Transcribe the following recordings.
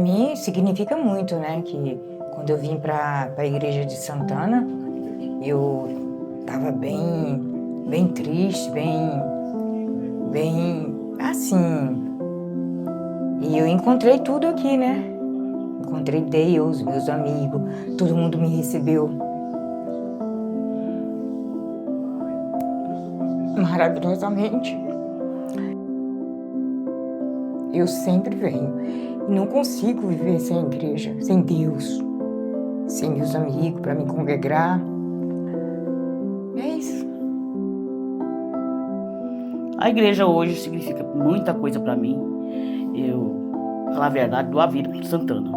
mim significa muito, né? Que quando eu vim para a igreja de Santana, eu estava bem triste, bem assim. E eu encontrei tudo aqui, né? Encontrei Deus, meus amigos, todo mundo me recebeu maravilhosamente. Eu sempre venho e não consigo viver sem a igreja, sem Deus, sem meus amigos, para me congregar. É isso. A igreja hoje significa muita coisa para mim. Eu, falar a verdade, dou a vida por Santana.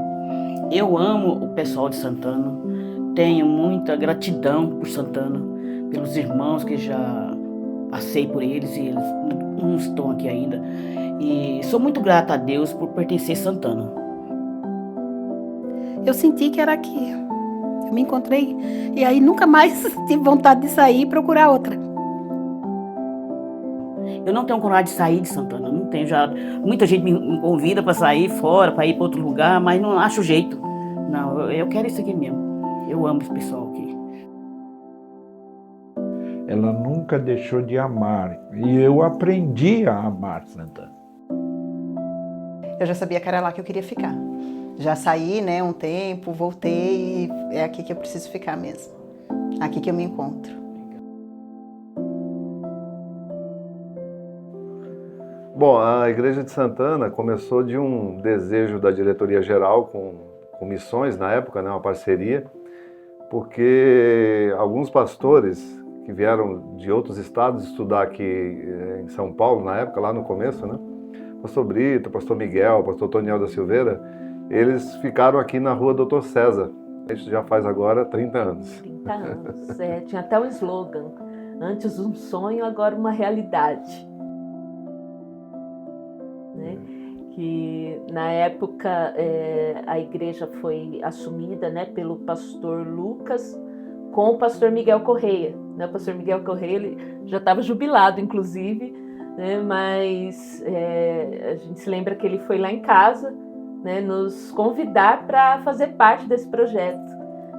Eu amo o pessoal de Santana, tenho muita gratidão por Santana, pelos irmãos que já passei por eles e eles não estão aqui ainda. E sou muito grata a Deus por pertencer a Santana. Eu senti que era aqui. Eu me encontrei e aí nunca mais tive vontade de sair e procurar outra. Eu não tenho coragem de sair de Santana, não tenho já. Muita gente me convida para sair fora, para ir para outro lugar, mas não acho jeito. Não, eu quero isso aqui mesmo. Eu amo esse pessoal aqui. Ela nunca deixou de amar e eu aprendi a amar Santana. Eu já sabia que era lá que eu queria ficar. Já saí, né, um tempo, voltei e é aqui que eu preciso ficar mesmo. Aqui que eu me encontro. Bom, a Igreja de Santana começou de um desejo da diretoria geral com missões na época, né, uma parceria, porque alguns pastores que vieram de outros estados estudar aqui em São Paulo, na época, lá no começo, né, pastor Brito, pastor Miguel, pastor Toniel da Silveira, eles ficaram aqui na rua Doutor César. Isso já faz agora 30 anos. 30 anos, tinha até um slogan, antes um sonho, agora uma realidade. Né? Que na época a igreja foi assumida, né, pelo pastor Lucas com o pastor Miguel Correia. Né? O pastor Miguel Correia ele já estava jubilado, inclusive, né? Mas a gente se lembra que ele foi lá em casa, né, nos convidar para fazer parte desse projeto.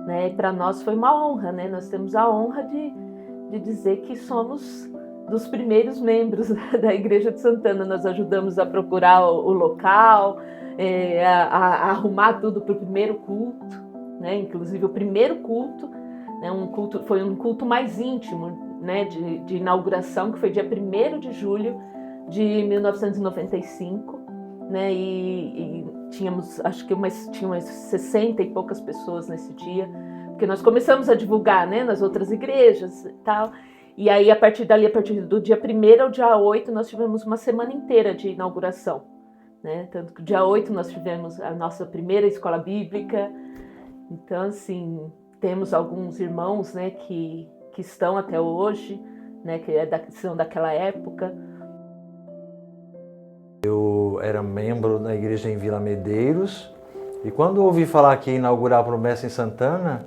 Né? E para nós foi uma honra, né? Nós temos a honra de dizer que somos dos primeiros membros da Igreja de Santana. Nós ajudamos a procurar o local, a arrumar tudo para o primeiro culto, né? Inclusive o primeiro culto, né? Foi um culto mais íntimo, né? de inauguração, que foi dia 1º de julho de 1995, né? E tínhamos, acho que tinha umas 60 e poucas pessoas nesse dia, porque nós começamos a divulgar, né, nas outras igrejas e tal. E aí, a partir do dia 1º ao dia 8, nós tivemos uma semana inteira de inauguração. Né? Tanto que dia 8 nós tivemos a nossa primeira escola bíblica. Então, assim, temos alguns irmãos, né, que estão até hoje, né, que são daquela época. Eu era membro da igreja em Vila Medeiros e quando ouvi falar que ia inaugurar a Promessa em Santana,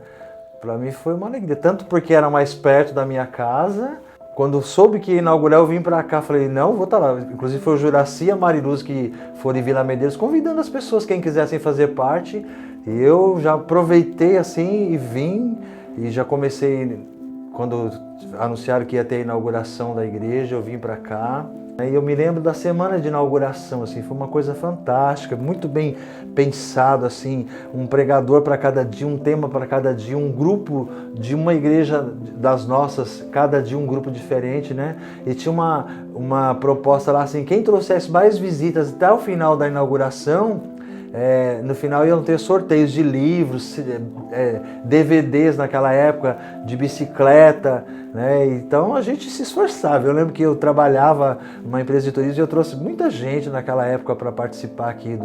para mim foi uma alegria, tanto porque era mais perto da minha casa. Quando soube que ia inaugurar, eu vim para cá, falei, não, vou estar lá. Inclusive foi o Juraci e a Mariluz que foram em Vila Medeiros, convidando as pessoas, quem quisessem fazer parte. E eu já aproveitei assim e vim, e já comecei, quando anunciaram que ia ter a inauguração da igreja, eu vim para cá. E eu me lembro da semana de inauguração, assim, foi uma coisa fantástica, muito bem pensado, assim, um pregador para cada dia, um tema para cada dia, um grupo de uma igreja das nossas, cada dia um grupo diferente, né? E tinha uma proposta lá, assim, quem trouxesse mais visitas até o final da inauguração, no final iam ter sorteios de livros, DVDs naquela época, de bicicleta, né? Então a gente se esforçava. Eu lembro que eu trabalhava numa empresa de turismo e eu trouxe muita gente naquela época para participar aqui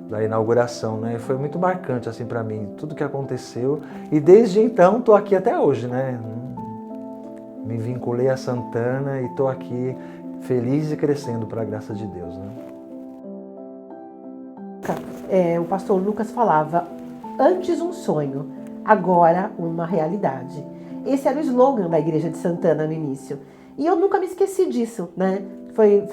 da inauguração, né? E foi muito marcante assim para mim, tudo que aconteceu. E desde então estou aqui até hoje, né? Me vinculei a Santana e estou aqui feliz e crescendo para a graça de Deus, né? O pastor Lucas falava, antes um sonho, agora uma realidade. Esse era o slogan da Igreja de Santana no início. E eu nunca me esqueci disso, né? Foi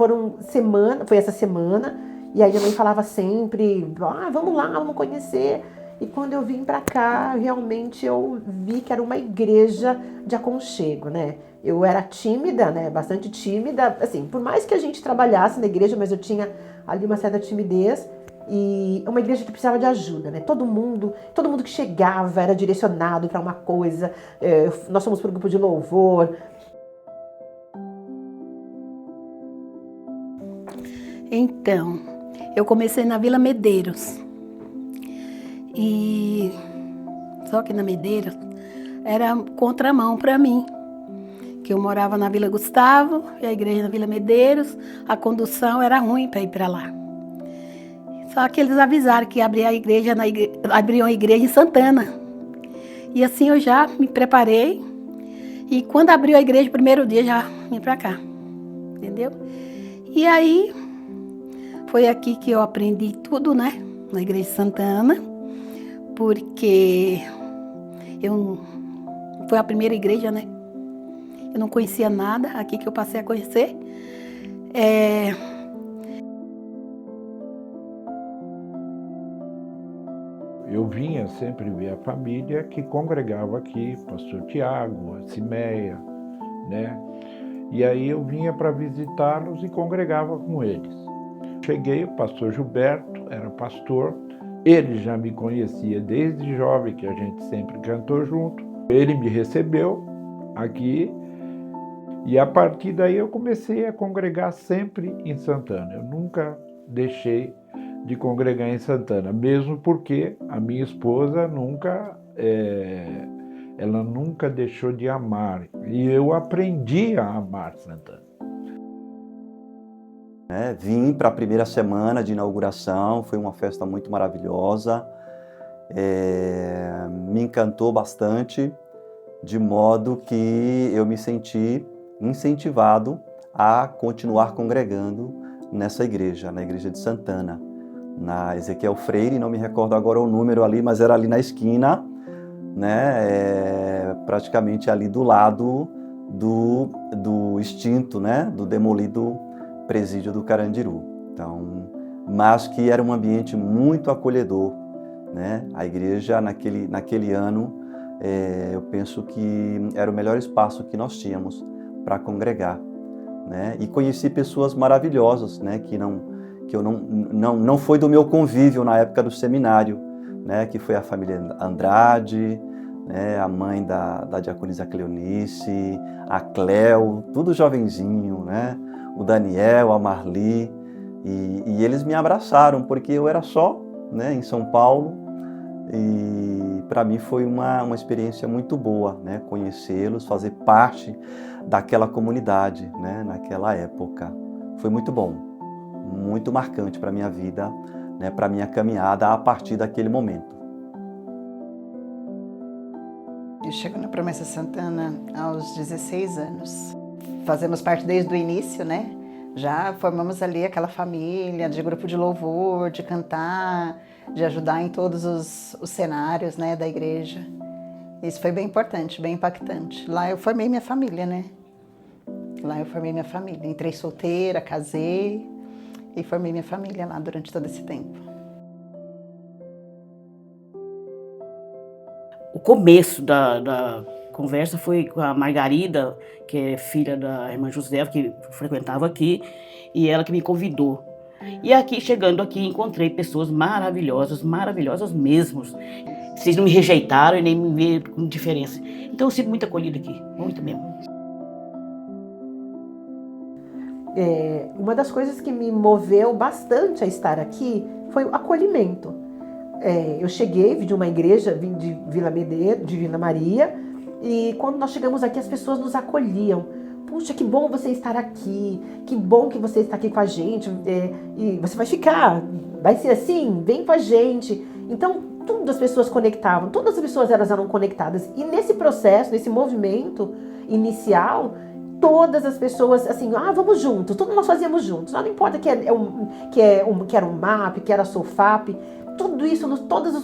essa semana E aí minha mãe falava sempre, vamos lá, vamos conhecer. E quando eu vim para cá, realmente eu vi que era uma igreja de aconchego, né? Eu era tímida, né? Bastante tímida, assim, por mais que a gente trabalhasse na igreja, mas eu tinha ali uma certa timidez. E uma igreja que precisava de ajuda, né? Todo mundo que chegava era direcionado para uma coisa. Nós fomos para o grupo de louvor. Então, eu comecei na Vila Medeiros. E só que na Medeiros era contramão para mim. Que eu morava na Vila Gustavo e a igreja na Vila Medeiros, a condução era ruim para ir para lá. Só que eles avisaram que abriam a igreja em Santana. E assim eu já me preparei. E quando abriu a igreja, o primeiro dia, já vim para cá. Entendeu? E aí, foi aqui que eu aprendi tudo, né? Na igreja de Santana. Porque foi a primeira igreja, né? Eu não conhecia nada. Aqui que eu passei a conhecer. Eu vinha sempre ver a família que congregava aqui, pastor Tiago, a Cimeia, né? E aí eu vinha para visitá-los e congregava com eles. Cheguei, o pastor Gilberto era pastor, ele já me conhecia desde jovem, que a gente sempre cantou junto. Ele me recebeu aqui e a partir daí eu comecei a congregar sempre em Santana. Eu nunca deixei de congregar em Santana, mesmo porque a minha esposa nunca deixou de amar, e eu aprendi a amar Santana. Vim para a primeira semana de inauguração, foi uma festa muito maravilhosa, me encantou bastante, de modo que eu me senti incentivado a continuar congregando nessa igreja, na igreja de Santana. Na Ezequiel Freire, não me recordo agora o número ali, mas era ali na esquina, né, praticamente ali do lado do extinto, né, do demolido presídio do Carandiru. Então, mas que era um ambiente muito acolhedor, né? A igreja naquele ano, eu penso que era o melhor espaço que nós tínhamos para congregar, né? E conheci pessoas maravilhosas, né, que não foi do meu convívio na época do seminário, né, que foi a família Andrade, né, a mãe da diaconisa Cleonice, a Cleo, tudo jovenzinho, né, o Daniel, a Marli, e eles me abraçaram, porque eu era só, né, em São Paulo, e para mim foi uma experiência muito boa, né, conhecê-los, fazer parte daquela comunidade, né, naquela época. Foi muito bom, muito marcante para a minha vida, né, para a minha caminhada a partir daquele momento. Eu chego na Promessa Santana aos 16 anos. Fazemos parte desde o início, né? Já formamos ali aquela família de grupo de louvor, de cantar, de ajudar em todos os cenários, né, da igreja. Isso foi bem importante, bem impactante. Lá eu formei minha família, né? Lá eu formei minha família. Entrei solteira, casei e formei minha família lá durante todo esse tempo. O começo da conversa foi com a Margarida, que é filha da irmã Josefa, que frequentava aqui, e ela que me convidou. E aqui, chegando aqui, encontrei pessoas maravilhosas, maravilhosas mesmo. Vocês não me rejeitaram e nem me viram com diferença. Então eu sinto muito acolhida aqui, muito mesmo. Uma das coisas que me moveu bastante a estar aqui foi o acolhimento. Eu cheguei, vim de uma igreja, vim de Vila Medeiros, de Vila Maria, e quando nós chegamos aqui as pessoas nos acolhiam. Puxa, que bom você estar aqui, que bom que você está aqui com a gente, e você vai ficar, vai ser assim, vem com a gente. Então, tudo as pessoas conectavam, todas as pessoas eram conectadas. E nesse processo, nesse movimento inicial, todas as pessoas, assim, vamos juntos, tudo nós fazíamos juntos. Não importa que era um MAP, que era SOFAP, tudo isso, todos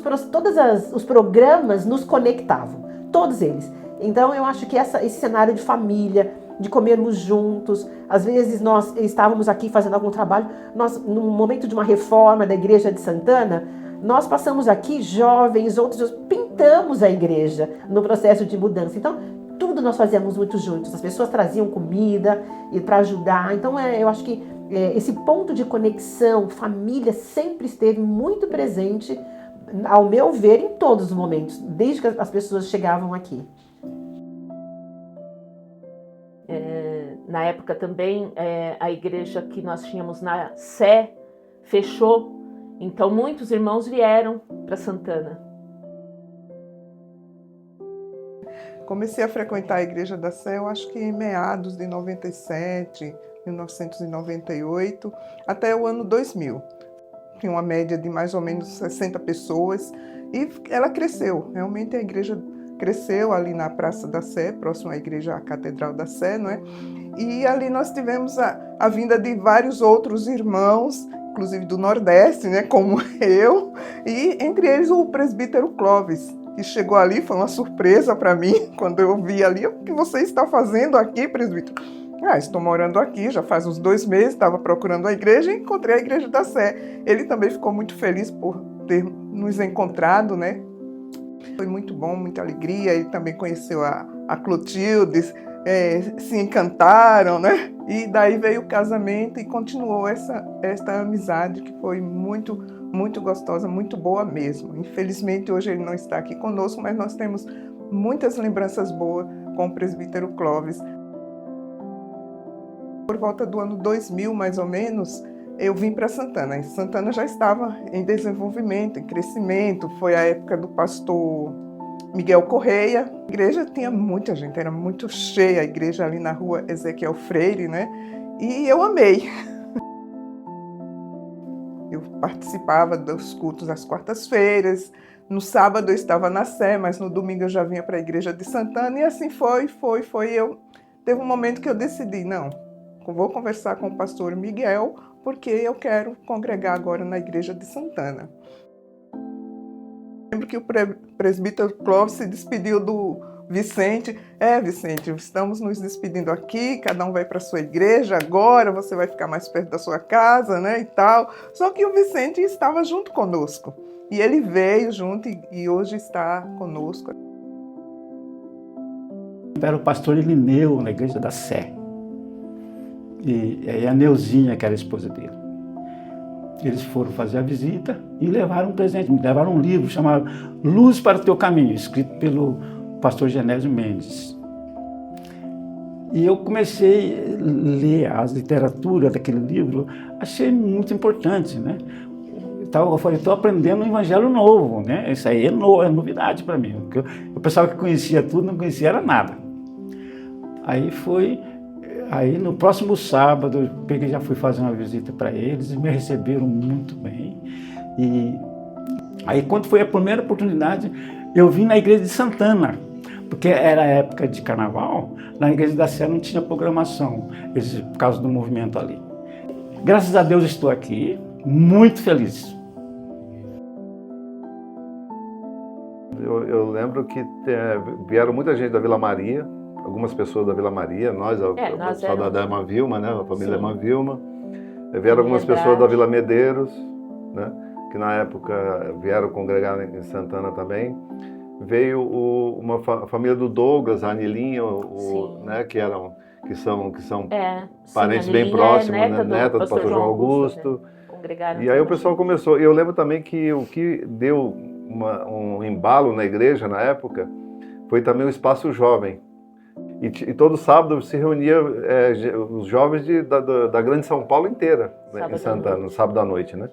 os programas nos conectavam, todos eles. Então eu acho que esse cenário de família, de comermos juntos. Às vezes nós estávamos aqui fazendo algum trabalho, no momento de uma reforma da igreja de Santana, nós passamos aqui, jovens, outros, pintamos a igreja no processo de mudança. Então, tudo nós fazíamos muito juntos. As pessoas traziam comida para ajudar. Então, eu acho que esse ponto de conexão, família, sempre esteve muito presente, ao meu ver, em todos os momentos, desde que as pessoas chegavam aqui. Na época também, a igreja que nós tínhamos na Sé fechou, então muitos irmãos vieram para Santana. Comecei a frequentar a Igreja da Sé, eu acho que em meados de 97, 1998, até o ano 2000. Tinha uma média de mais ou menos 60 pessoas e ela cresceu. Realmente a igreja cresceu ali na Praça da Sé, próximo à igreja, à Catedral da Sé, não é? E ali nós tivemos a vinda de vários outros irmãos, inclusive do Nordeste, né, como eu, e entre eles o presbítero Clóvis, que chegou ali, foi uma surpresa para mim, quando eu vi ali, o que você está fazendo aqui, presbítero? Estou morando aqui, já faz uns 2 meses, estava procurando a igreja e encontrei a Igreja da Sé. Ele também ficou muito feliz por ter nos encontrado, né? Foi muito bom, muita alegria, ele também conheceu a Clotilde, se encantaram, né? E daí veio o casamento e continuou esta amizade que foi muito, muito gostosa, muito boa mesmo. Infelizmente hoje ele não está aqui conosco, mas nós temos muitas lembranças boas com o presbítero Clóvis. Por volta do ano 2000, mais ou menos, eu vim para Santana. Santana já estava em desenvolvimento, em crescimento. Foi a época do pastor Miguel Correia. A igreja tinha muita gente, era muito cheia a igreja ali na rua Ezequiel Freire, né? E eu amei. Eu participava dos cultos às quartas-feiras. No sábado eu estava na Sé, mas no domingo eu já vinha para a igreja de Santana. E assim foi. Teve um momento que eu decidi, não, vou conversar com o pastor Miguel, porque eu quero congregar agora na igreja de Santana. Lembro que o presbítero Clóvis se despediu do Vicente. Vicente, estamos nos despedindo aqui, cada um vai para a sua igreja agora, você vai ficar mais perto da sua casa, né, e tal. Só que o Vicente estava junto conosco. E ele veio junto e hoje está conosco. Era o pastor Elineu na igreja da Sé. E a Neuzinha, que era a esposa dele. Eles foram fazer a visita e levaram um presente, me levaram um livro chamado Luz para o Teu Caminho, escrito pelo pastor Genésio Mendes. E eu comecei a ler as literaturas daquele livro, achei muito importante, né? Eu falei, estou aprendendo um evangelho novo, né? Isso aí é novidade para mim. O pessoal que conhecia tudo, não conhecia era nada. Aí no próximo sábado, eu já fui fazer uma visita para eles e me receberam muito bem. E aí quando foi a primeira oportunidade, eu vim na igreja de Santana, porque era época de carnaval, na igreja da Sé não tinha programação, por causa do movimento ali. Graças a Deus estou aqui, muito feliz. Eu lembro que vieram muita gente da Vila Maria, algumas pessoas da Vila Maria, nós o pessoal da Irmã Vilma, né, a família Irmã Vilma. Vieram algumas pessoas da Vila Medeiros, né, que na época vieram congregar em Santana também. Veio uma família do Douglas, a Anilinha, né, que são parentes bem próximos, neta do pastor João Augusto. Né? E aí o pessoal começou. Eu lembro também que o que deu um embalo na igreja na época foi também o espaço jovem. E todo sábado se reunia os jovens da grande São Paulo inteira, né, em Santana, no sábado à noite, né?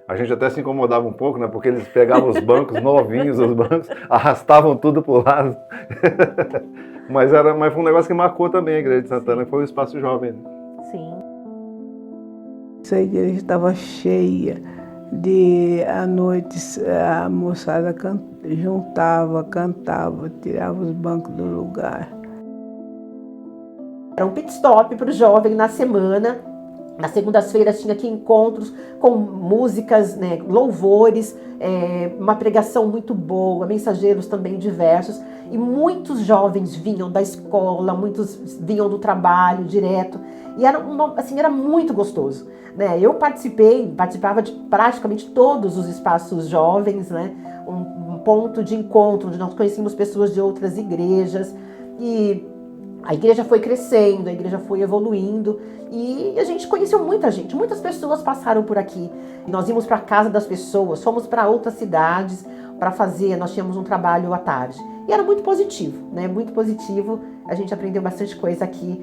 A gente até se incomodava um pouco, né? Porque eles pegavam os bancos novinhos, os bancos, arrastavam tudo para o lado. mas foi um negócio que marcou também a igreja de Santana, que foi o espaço jovem. Né? Sim. Essa igreja estava cheia à noite, a moçada juntava, cantava, tirava os bancos do lugar. Era um pit stop para o jovem na semana, Nas segundas-feiras tinha aqui encontros com músicas, né, louvores, uma pregação muito boa, mensageiros também diversos. E muitos jovens vinham da escola, muitos vinham do trabalho direto. E era, era muito gostoso, né? Eu participava de praticamente todos os espaços jovens, né? Um ponto de encontro onde nós conhecíamos pessoas de outras igrejas. E a igreja foi crescendo, a igreja foi evoluindo e a gente conheceu muita gente, muitas pessoas passaram por aqui. Nós íamos para a casa das pessoas, fomos para outras cidades para fazer, nós tínhamos um trabalho à tarde. E era muito positivo, né? Muito positivo, a gente aprendeu bastante coisa aqui.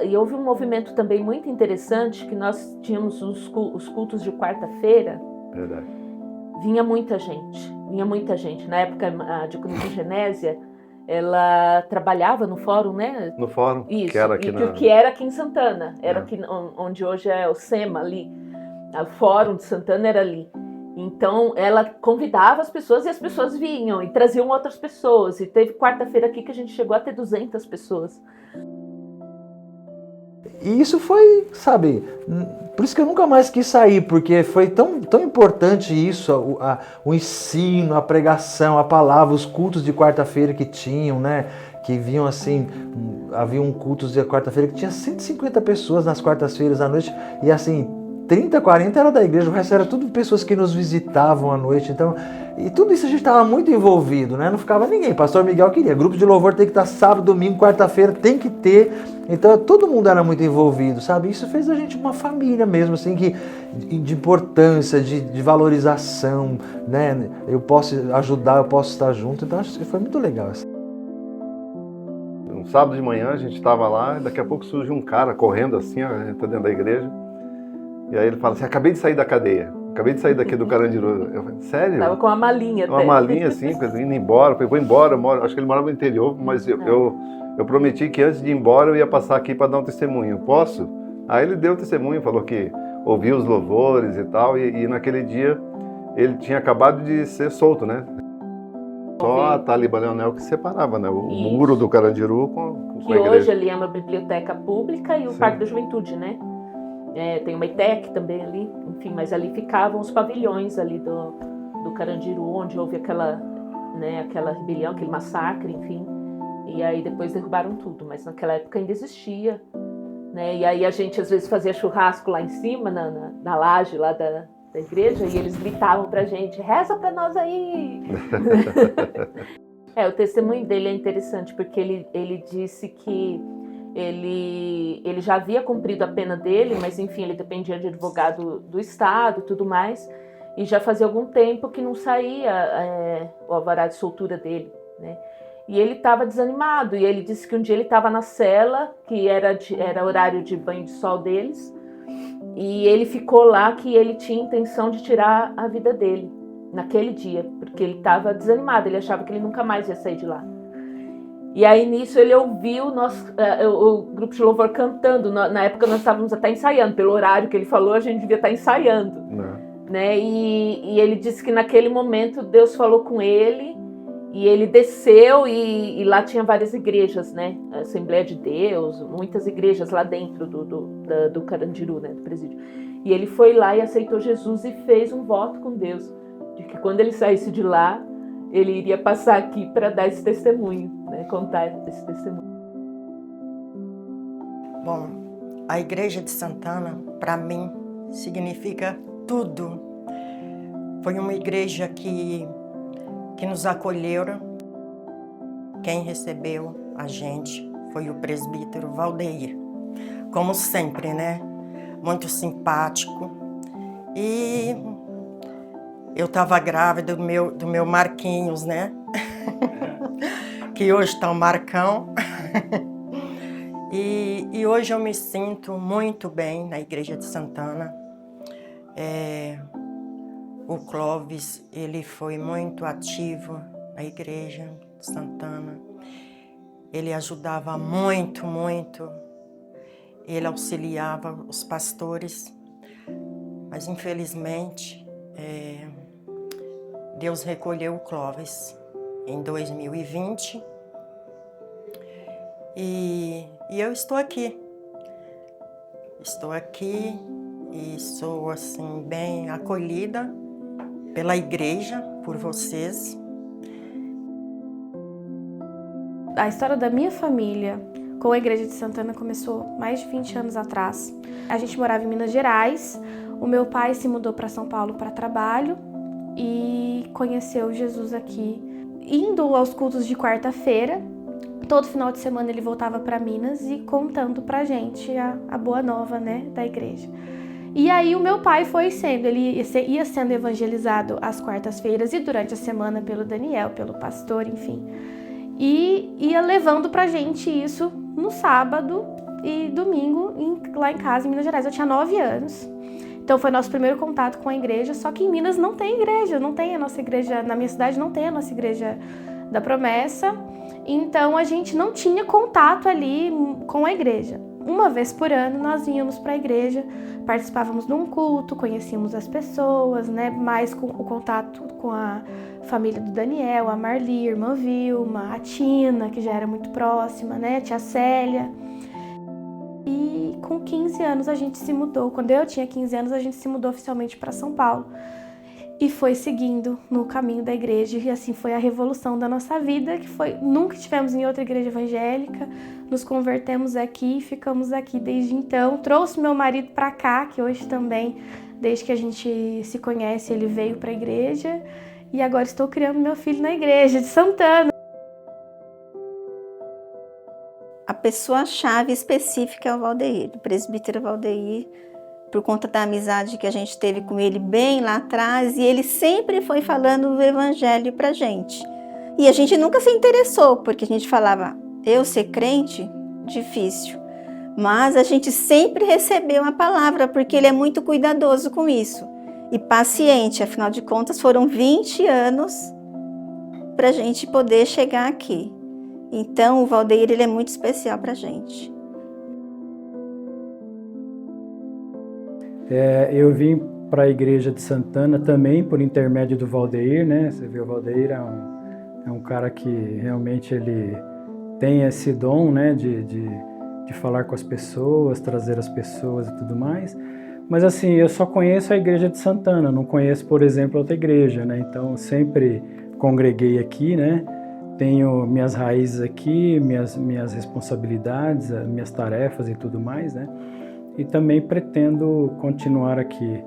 E houve um movimento também muito interessante, que nós tínhamos os cultos de quarta-feira. Verdade. Vinha muita gente. Na época, a diaconisa Genésia, ela trabalhava no fórum, né? No fórum, isso, que era aqui que era aqui em Santana, era aqui onde hoje é o SEMA ali, o fórum de Santana era ali. Então ela convidava as pessoas e as pessoas vinham e traziam outras pessoas. E teve quarta-feira aqui que a gente chegou a ter 200 pessoas. E isso foi, sabe, por isso que eu nunca mais quis sair, porque foi tão importante isso, o ensino, a pregação, a palavra, os cultos de quarta-feira que tinham, né? Que vinham assim, havia um cultos de quarta-feira que tinha 150 pessoas nas quartas-feiras à noite, e assim, 30, 40 era da igreja, o resto era tudo pessoas que nos visitavam à noite, então, e tudo isso a gente estava muito envolvido, né? Não ficava ninguém, pastor Miguel queria, grupo de louvor tem que estar sábado, domingo, quarta-feira, tem que ter, então todo mundo era muito envolvido, sabe? Isso fez a gente uma família mesmo, assim, de importância, de valorização, né? Eu posso ajudar, eu posso estar junto, então acho que foi muito legal. Assim. Um sábado de manhã a gente estava lá, e daqui a pouco surge um cara correndo assim, entra dentro da igreja. E aí ele fala assim, acabei de sair da cadeia, acabei de sair daqui do Carandiru. Eu falei, sério? Tava com uma malinha até. Uma malinha assim, indo embora, falei, vou embora, acho que ele morava no interior, mas eu prometi que antes de ir embora eu ia passar aqui para dar um testemunho, posso? Aí ele deu o testemunho, falou que ouviu os louvores e tal, e naquele dia ele tinha acabado de ser solto, né? Só a Taliba Leonel que separava, né? O muro do Carandiru com a igreja. Hoje ali é uma biblioteca pública e o Parque da Juventude, né? Tem uma ITEC também ali, enfim, mas ali ficavam os pavilhões ali do Carandiru, onde houve aquela rebelião, aquele massacre, enfim. E aí depois derrubaram tudo, mas naquela época ainda existia, né? E aí a gente às vezes fazia churrasco lá em cima, na laje lá da igreja, e eles gritavam pra gente, reza pra nós aí! O testemunho dele é interessante, porque ele disse que ele já havia cumprido a pena dele, mas enfim, ele dependia de advogado do Estado e tudo mais, e já fazia algum tempo que não saía o alvará de soltura dele, né? E ele estava desanimado, e ele disse que um dia ele estava na cela, que era horário de banho de sol deles, e ele ficou lá que ele tinha intenção de tirar a vida dele naquele dia, porque ele estava desanimado, ele achava que ele nunca mais ia sair de lá. E aí nisso ele ouviu o grupo de louvor cantando. Na época nós estávamos até ensaiando, pelo horário que ele falou, a gente devia estar ensaiando. Né? E ele disse que naquele momento Deus falou com ele, e ele desceu, e lá tinha várias igrejas, né? Assembleia de Deus, muitas igrejas lá dentro do Carandiru, né? Do presídio. E ele foi lá e aceitou Jesus e fez um voto com Deus, de que quando ele saísse de lá, ele iria passar aqui para dar esse testemunho, né? Contar esse testemunho. Bom, a Igreja de Santana, para mim, significa tudo. Foi uma igreja que nos acolheu. Quem recebeu a gente foi o presbítero Valdeir. Como sempre, né? Muito simpático. E eu estava grávida do meu Marquinhos, né? Que hoje está o Marcão. E hoje eu me sinto muito bem na Igreja de Santana. O Clóvis, ele foi muito ativo na Igreja de Santana. Ele ajudava muito, muito. Ele auxiliava os pastores. Mas, infelizmente, Deus recolheu o Clóvis em 2020. E eu estou aqui, estou aqui e sou assim bem acolhida pela igreja, por vocês. A história da minha família com a Igreja de Santana começou mais de 20 anos atrás. A gente morava em Minas Gerais, o meu pai se mudou para São Paulo para trabalho e conheceu Jesus aqui. Indo aos cultos de quarta-feira, todo final de semana ele voltava para Minas e contando pra gente a boa nova, né, da igreja. E aí o meu pai ele ia sendo evangelizado às quartas-feiras e durante a semana pelo Daniel, pelo pastor, enfim. E ia levando pra gente isso no sábado e domingo lá em casa, em Minas Gerais. Eu tinha 9 anos. Então foi nosso primeiro contato com a igreja, só que em Minas não tem igreja, não tem a nossa igreja, na minha cidade não tem a nossa igreja da Promessa. Então a gente não tinha contato ali com a igreja. Uma vez por ano nós íamos para a igreja, participávamos de um culto, conhecíamos as pessoas, né? Mais com o contato com a família do Daniel, a Marli, a irmã Vilma, a Tina, que já era muito próxima, né? A tia Célia. E com 15 anos a gente se mudou. Quando eu tinha 15 anos a gente se mudou oficialmente para São Paulo. E foi seguindo no caminho da igreja, e assim foi a revolução da nossa vida, que foi, nunca estivemos em outra igreja evangélica, nos convertemos aqui e ficamos aqui desde então. Trouxe meu marido para cá, que hoje também, desde que a gente se conhece, ele veio para a igreja, e agora estou criando meu filho na igreja de Santana. A pessoa-chave específica é o Valdeir, o presbítero Valdeir, por conta da amizade que a gente teve com ele bem lá atrás, e ele sempre foi falando do evangelho pra gente. E a gente nunca se interessou, porque a gente falava, eu ser crente? Difícil. Mas a gente sempre recebeu a palavra, porque ele é muito cuidadoso com isso. E paciente, afinal de contas foram 20 anos pra gente poder chegar aqui. Então o Valdeir, ele é muito especial pra gente. Eu vim para a igreja de Santana também por intermédio do Valdeir, né? Você vê, o Valdeir é um cara que realmente ele tem esse dom, né? De falar com as pessoas, trazer as pessoas e tudo mais. Mas assim, eu só conheço a igreja de Santana, não conheço, por exemplo, outra igreja, né? Então eu sempre congreguei aqui, né? Tenho minhas raízes aqui, minhas responsabilidades, minhas tarefas e tudo mais, né? E também pretendo continuar aqui.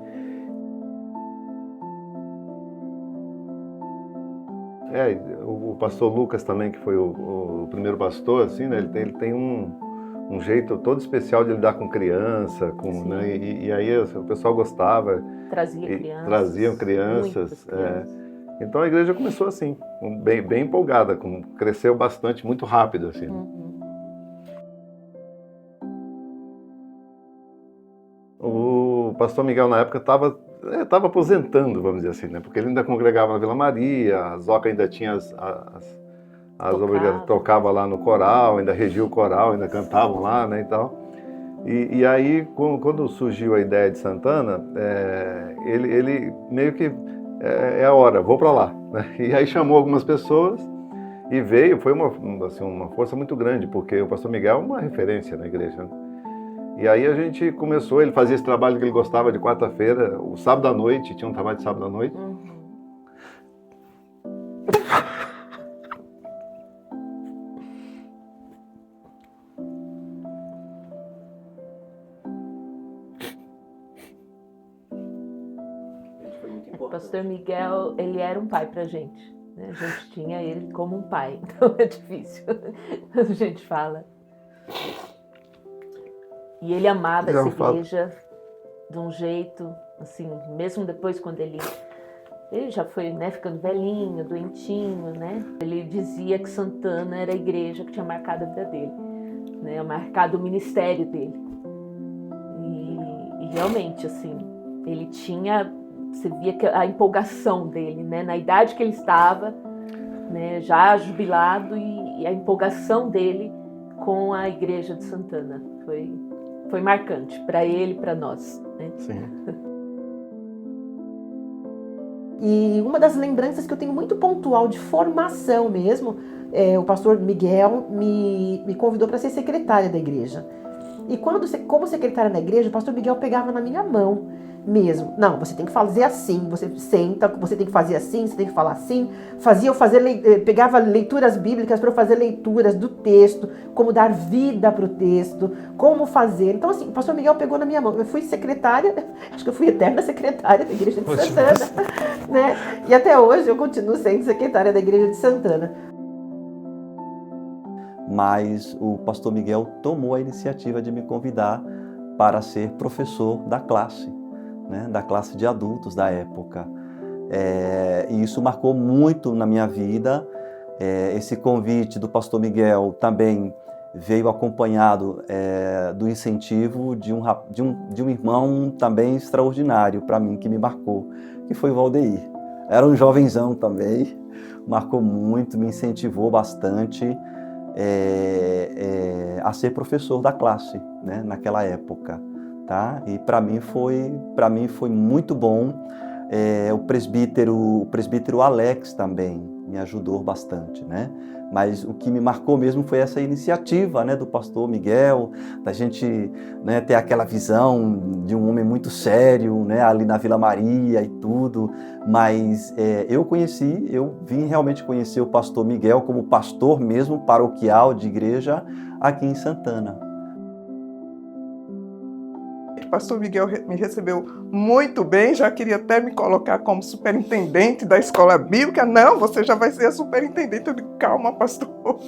O pastor Lucas também, que foi o primeiro pastor, assim, né? Ele tem um jeito todo especial de lidar com criança, né? E aí o pessoal gostava. Traziam crianças. Então a igreja começou assim, bem empolgada, cresceu bastante, muito rápido, assim. O pastor Miguel, na época, estava aposentando, vamos dizer assim, né? Porque ele ainda congregava na Vila Maria, a Zoca ainda tinha tocava lá no coral, ainda regia o coral, ainda cantavam lá, né, e tal. E aí, quando surgiu a ideia de Santana, ele meio que, é a hora, vou para lá, né? E aí chamou algumas pessoas e veio, foi uma força muito grande, porque o pastor Miguel é uma referência na igreja, né? E aí a gente começou, ele fazia esse trabalho que ele gostava de quarta-feira, o sábado à noite, tinha um trabalho de sábado à noite. O pastor Miguel, ele era um pai pra gente, né? A gente tinha ele como um pai, então é difícil quando a gente fala. E ele amava essa igreja de um jeito, assim, mesmo depois quando ele já foi, né, ficando velhinho, doentinho, né? Ele dizia que Santana era a igreja que tinha marcado a vida dele, né? Marcado o ministério dele. E realmente, assim, ele tinha, você via que a empolgação dele, né? Na idade que ele estava, né, já jubilado, e a empolgação dele com a igreja de Santana foi marcante para ele e para nós, né? Sim. E uma das lembranças que eu tenho muito pontual de formação mesmo, o pastor Miguel me convidou para ser secretária da igreja. E como secretária na igreja, o pastor Miguel pegava na minha mão mesmo. Não, você tem que fazer assim, você senta, você tem que fazer assim, você tem que falar assim. Pegava leituras bíblicas para eu fazer leituras do texto, como dar vida para o texto, como fazer. Então, assim, o pastor Miguel pegou na minha mão. Eu fui secretária, acho que eu fui eterna secretária da Igreja de Santana, né? E até hoje eu continuo sendo secretária da Igreja de Santana. Mas o pastor Miguel tomou a iniciativa de me convidar para ser professor da classe, né, da classe de adultos da época. E isso marcou muito na minha vida. Esse convite do pastor Miguel também veio acompanhado do incentivo de um irmão também extraordinário para mim, que me marcou, que foi o Valdeir. Era um jovenzão também, marcou muito, me incentivou bastante a ser professor da classe, né, naquela época. Tá? E para mim foi muito bom. O presbítero Alex também me ajudou bastante, né? Mas o que me marcou mesmo foi essa iniciativa, né, do pastor Miguel, da gente, né, ter aquela visão de um homem muito sério, né, ali na Vila Maria e tudo. Mas eu vim realmente conhecer o pastor Miguel como pastor mesmo paroquial de igreja aqui em Santana. O pastor Miguel me recebeu muito bem, já queria até me colocar como superintendente da escola bíblica. Não, você já vai ser a superintendente. Eu digo, calma, pastor.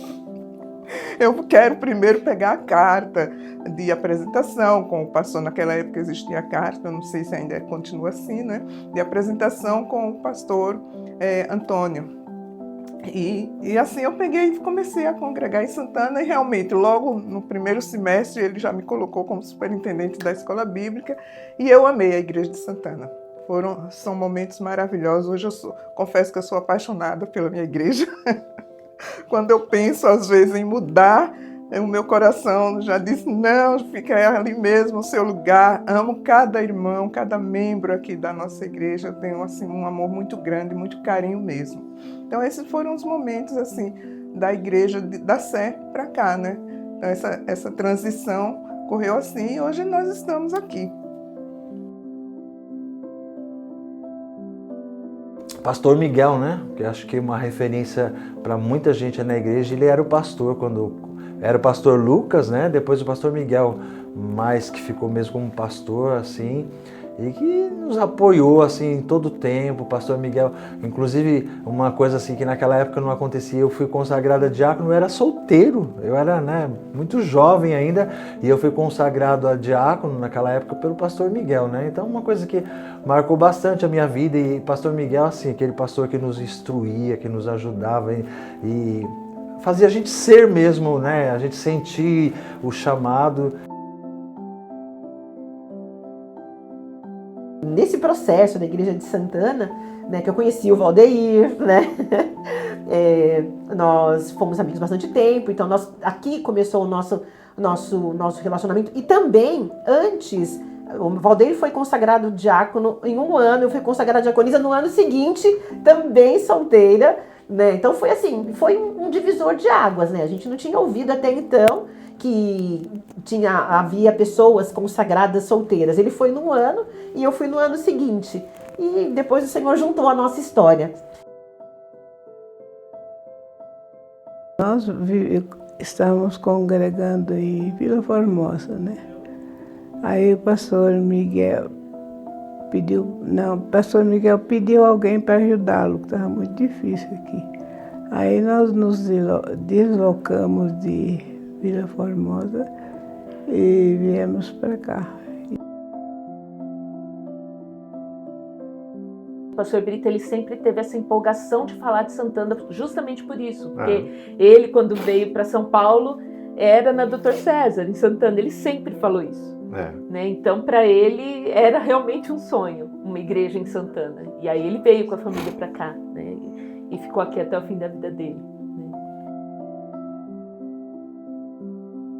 Eu quero primeiro pegar a carta de apresentação com o pastor. Naquela época existia a carta, eu não sei se ainda continua assim, né? De apresentação com o pastor Antônio. E assim eu peguei e comecei a congregar em Santana e realmente logo no primeiro semestre ele já me colocou como superintendente da escola bíblica e eu amei a igreja de Santana. São momentos maravilhosos. Hoje confesso que eu sou apaixonada pela minha igreja. Quando eu penso às vezes em mudar, o meu coração já diz, não, fica ali mesmo, o seu lugar. Amo cada irmão, cada membro aqui da nossa igreja. Eu tenho assim, um amor muito grande, muito carinho mesmo. Então esses foram os momentos assim, da igreja da Sé para cá, né? Então essa transição correu assim e hoje nós estamos aqui. Pastor Miguel, né? Que acho que é uma referência para muita gente na igreja. Ele era o pastor quando era o pastor Lucas, né? Depois o pastor Miguel, mais que ficou mesmo como pastor, assim, e que nos apoiou assim todo o tempo. O pastor Miguel, inclusive uma coisa assim que naquela época não acontecia, eu fui consagrado a diácono, eu era solteiro, eu era, né, muito jovem ainda, e eu fui consagrado a diácono naquela época pelo pastor Miguel, né? Então uma coisa que marcou bastante a minha vida. E pastor Miguel, assim, aquele pastor que nos instruía, que nos ajudava e fazia a gente ser mesmo, né? A gente sentir o chamado. Nesse processo da igreja de Santana, né, que eu conheci o Valdeir, né? Nós fomos amigos bastante tempo, então aqui começou o nosso relacionamento. E também, antes, o Valdeir foi consagrado diácono em um ano, eu fui consagrada diaconisa no ano seguinte, também solteira, né? Então foi assim, foi um divisor de águas, né? A gente não tinha ouvido até então que havia pessoas consagradas solteiras. Ele foi num ano e eu fui no ano seguinte. E depois o Senhor juntou a nossa história. Nós estávamos congregando em Vila Formosa, né? Aí o pastor Miguel pediu alguém para ajudá-lo, que estava muito difícil aqui. Aí nós nos deslocamos de Vila Formosa e viemos para cá. O pastor Brito, ele sempre teve essa empolgação de falar de Santana justamente por isso, porque ele, quando veio para São Paulo, era na Dr. César, em Santana, ele sempre falou isso. Né? Então, para ele, era realmente um sonho, uma igreja em Santana. E aí ele veio com a família para cá, né? E ficou aqui até o fim da vida dele.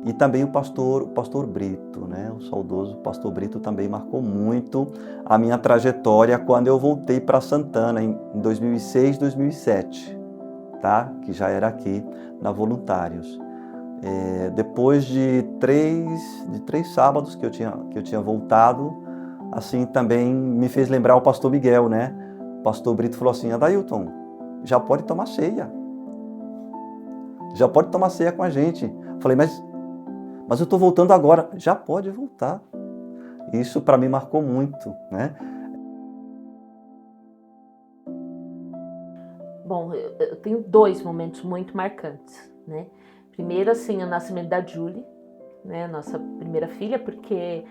E também o pastor Brito, né? O saudoso pastor Brito também marcou muito a minha trajetória quando eu voltei para Santana em 2006, 2007, tá? Que já era aqui na Voluntários. Depois de três sábados que eu tinha voltado, assim, também me fez lembrar o pastor Miguel, né? O pastor Brito falou assim: Adailton, já pode tomar ceia. Já pode tomar ceia com a gente. Falei, mas eu estou voltando agora. Já pode voltar. Isso para mim marcou muito, né? Bom, eu tenho 2 momentos muito marcantes, né? Primeiro, assim, o nascimento da Julie, né? Nossa primeira filha, porque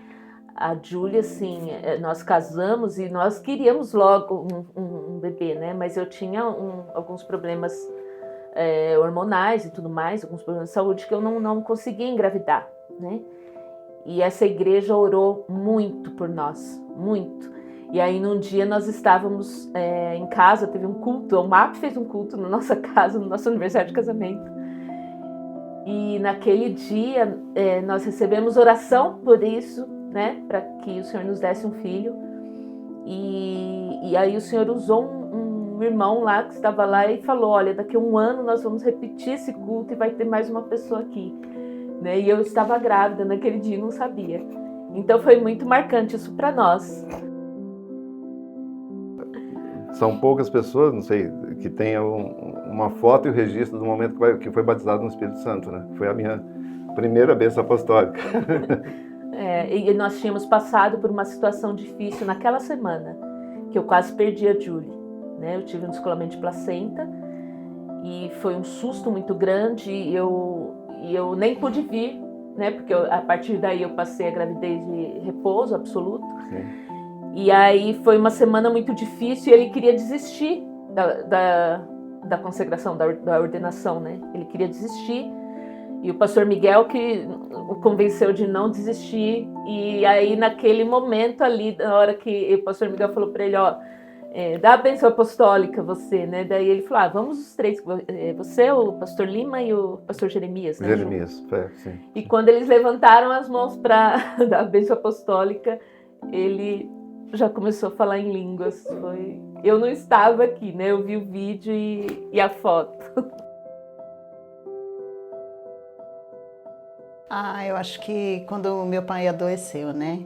a Julie, assim, nós casamos e nós queríamos logo um bebê, né? Mas eu tinha alguns problemas hormonais e tudo mais, alguns problemas de saúde que eu não conseguia engravidar, né? E essa igreja orou muito por nós, muito. E aí, num dia, nós estávamos em casa, teve um culto, o MAP fez um culto na nossa casa, no nosso aniversário de casamento. E naquele dia, nós recebemos oração por isso, né, para que o Senhor nos desse um filho. E aí o Senhor usou um irmão lá, que estava lá, e falou: olha, daqui a 1 ano nós vamos repetir esse culto e vai ter mais uma pessoa aqui. Né? E eu estava grávida naquele dia e não sabia. Então foi muito marcante isso para nós. São poucas pessoas, não sei, que tenham uma foto e o registro do momento que foi batizado no Espírito Santo, né? Foi a minha primeira bênção apostólica. E nós tínhamos passado por uma situação difícil naquela semana, que eu quase perdi a Julie, né? Eu tive um descolamento de placenta e foi um susto muito grande e eu nem pude vir, né? Porque a partir daí eu passei a gravidez de repouso absoluto. Sim. E aí foi uma semana muito difícil e ele queria desistir da consagração, da ordenação, né? Ele queria desistir. E o pastor Miguel que o convenceu de não desistir. E aí naquele momento ali, na hora que o pastor Miguel falou para ele, ó, dá a bênção apostólica você, né? Daí ele falou, vamos os 3, você, o pastor Lima e o pastor Jeremias, né? Jeremias, sim. E quando eles levantaram as mãos para dar a bênção apostólica, ele já começou a falar em línguas. Eu não estava aqui, né? Eu vi o vídeo e a foto. Eu acho que quando meu pai adoeceu, né?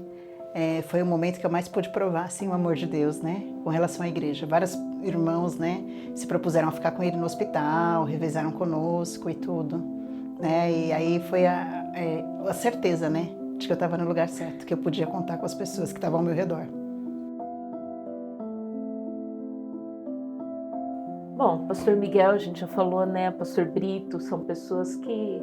Foi o momento que eu mais pude provar, assim, o amor de Deus, né? Com relação à igreja. Vários irmãos, né? Se propuseram a ficar com ele no hospital, revezaram conosco e tudo, né? E aí foi a certeza, né? De que eu estava no lugar certo, que eu podia contar com as pessoas que estavam ao meu redor. Bom, pastor Miguel, a gente já falou, né? Pastor Brito, são pessoas que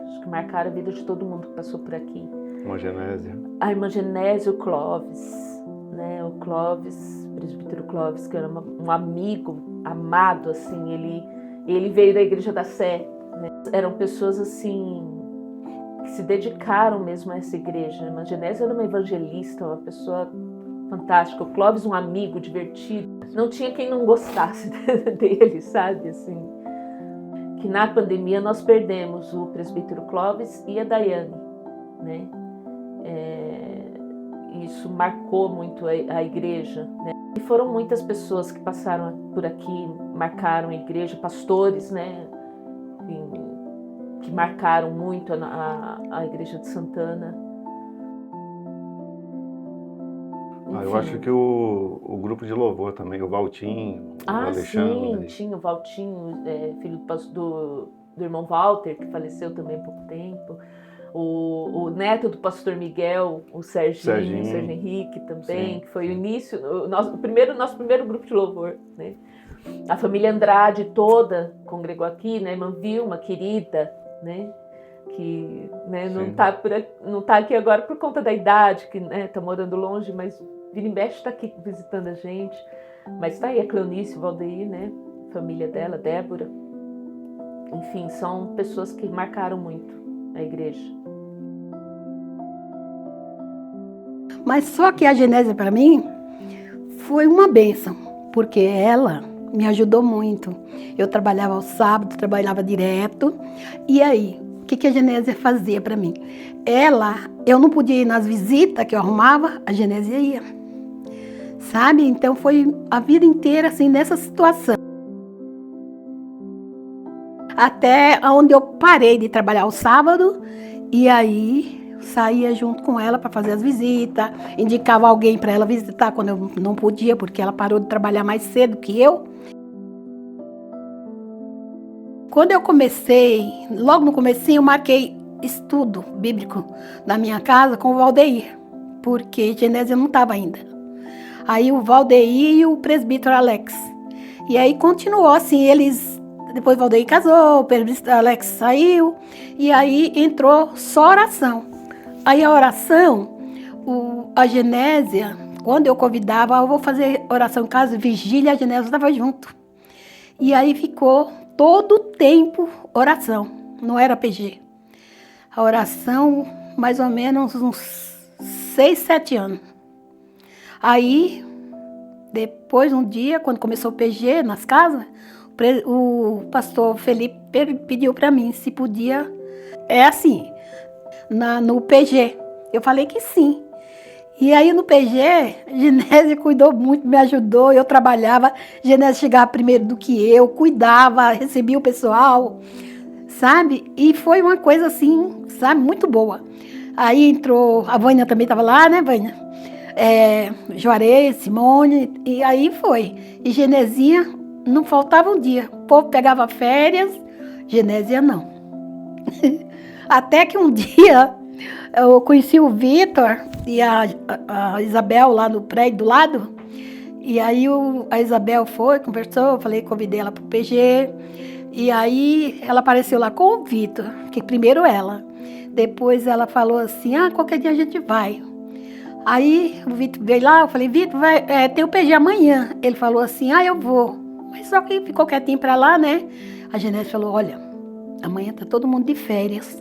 acho que marcaram a vida de todo mundo que passou por aqui. Irmã Genésia. A irmã Genésia, o Clóvis, né? O Clóvis, o presbítero Clóvis, que era um amigo amado, assim, ele veio da Igreja da Sé, né? Eram pessoas, assim, que se dedicaram mesmo a essa igreja. A irmã Genésia era uma evangelista, uma pessoa fantástica. O Clóvis, um amigo divertido. Não tinha quem não gostasse dele, sabe, assim. Que na pandemia nós perdemos o presbítero Clóvis e a Daiane, né? Isso marcou muito a igreja, né? E foram muitas pessoas que passaram por aqui, marcaram a igreja, pastores, né? Enfim, que marcaram muito a igreja de Santana. Eu acho que o grupo de louvor também, o Valtinho, o Alexandre. Sim, tinha o Valtinho, filho do irmão Walter, que faleceu também há pouco tempo. O neto do pastor Miguel, o Serginho Henrique também, sim, que foi o início, nosso primeiro grupo de louvor, né? A família Andrade toda congregou aqui, né? Irmã Vilma, querida, né? Que, né, não tá aqui agora por conta da idade, que, né, tá morando longe, mas vira e mexe tá aqui visitando a gente. Mas tá aí a Cleonice, o Valdeir, né? Família dela, Débora. Enfim, são pessoas que marcaram muito a igreja. Mas só que a Genésia para mim foi uma bênção, porque ela me ajudou muito. Eu trabalhava aos sábados, trabalhava direto. E aí, o que a Genésia fazia para mim? Eu não podia ir nas visitas que eu arrumava, a Genésia ia. Sabe? Então foi a vida inteira assim nessa situação. até onde eu parei de trabalhar o sábado, e aí saía junto com ela para fazer as visitas, indicava alguém para ela visitar quando eu não podia, porque ela parou de trabalhar mais cedo que eu. Quando eu comecei, logo no comecinho, eu marquei estudo bíblico na minha casa com o Valdeir, porque Genésia não estava ainda. Aí o Valdeir e o presbítero Alex. E aí continuou assim, depois o Valdeir casou, o presbítero Alex saiu, e aí entrou só oração. Aí a oração, a Genésia, quando eu convidava, eu vou fazer oração em casa, vigília, a Genésia estava junto. E aí ficou todo o tempo oração, não era PG. A oração, mais ou menos uns 6, 7 anos. Aí, depois, um dia, quando começou o PG nas casas, o pastor Felipe pediu para mim se podia, no PG. Eu falei que sim. E aí no PG, Genésia cuidou muito, me ajudou, eu trabalhava, Genésia chegava primeiro do que eu, cuidava, recebia o pessoal, sabe? E foi uma coisa assim, sabe, muito boa. Aí entrou, a Vânia também estava lá, né, Vânia? Juarez, Simone, e aí foi. E Genesinha, não faltava um dia. O povo pegava férias, Genésia não. Até que um dia eu conheci o Vitor e a Isabel lá no prédio do lado. E aí a Isabel foi, conversou, convidei ela para o PG. E aí ela apareceu lá com o Vitor, que primeiro ela. Depois ela falou assim, qualquer dia a gente vai. Aí o Vitor veio lá, eu falei, Vitor, tem o PG amanhã. Ele falou assim, eu vou. Mas só que ficou quietinho para lá, né? A Genésia falou, olha, amanhã tá todo mundo de férias,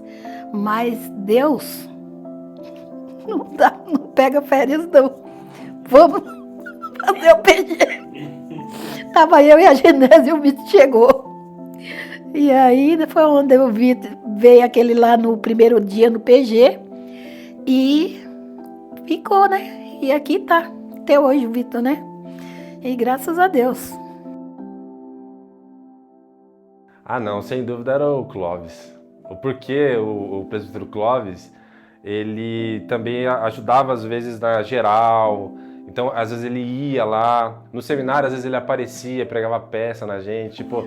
mas Deus não pega férias não. Vamos fazer o PG. Tava eu e a Genésia e o Vitor chegou. E aí foi onde o Vitor veio aquele lá no primeiro dia no PG e ficou, né? E aqui tá, até hoje o Vitor, né? E graças a Deus. Não, sem dúvida era o Clóvis. Porque o presbítero Clóvis, ele também ajudava às vezes na geral, então às vezes ele ia lá, no seminário às vezes ele aparecia, pregava peça na gente, tipo,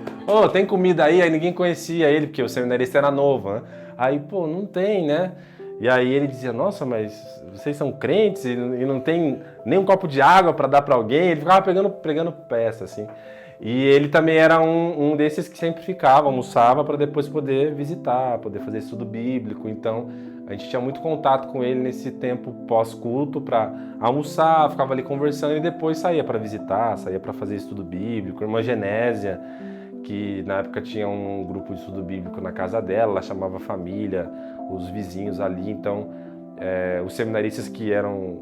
tem comida aí ninguém conhecia ele, porque o seminarista era novo, né? Aí, não tem, né? E aí ele dizia, nossa, mas vocês são crentes e não tem nem um copo de água para dar para alguém, ele ficava pregando peça, assim. E ele também era um desses que sempre ficava, almoçava para depois poder visitar, poder fazer estudo bíblico. Então, a gente tinha muito contato com ele nesse tempo pós-culto para almoçar, ficava ali conversando e depois saía para visitar, saía para fazer estudo bíblico. A irmã Genésia, que na época tinha um grupo de estudo bíblico na casa dela, ela chamava a família, os vizinhos ali. Então, os seminaristas que eram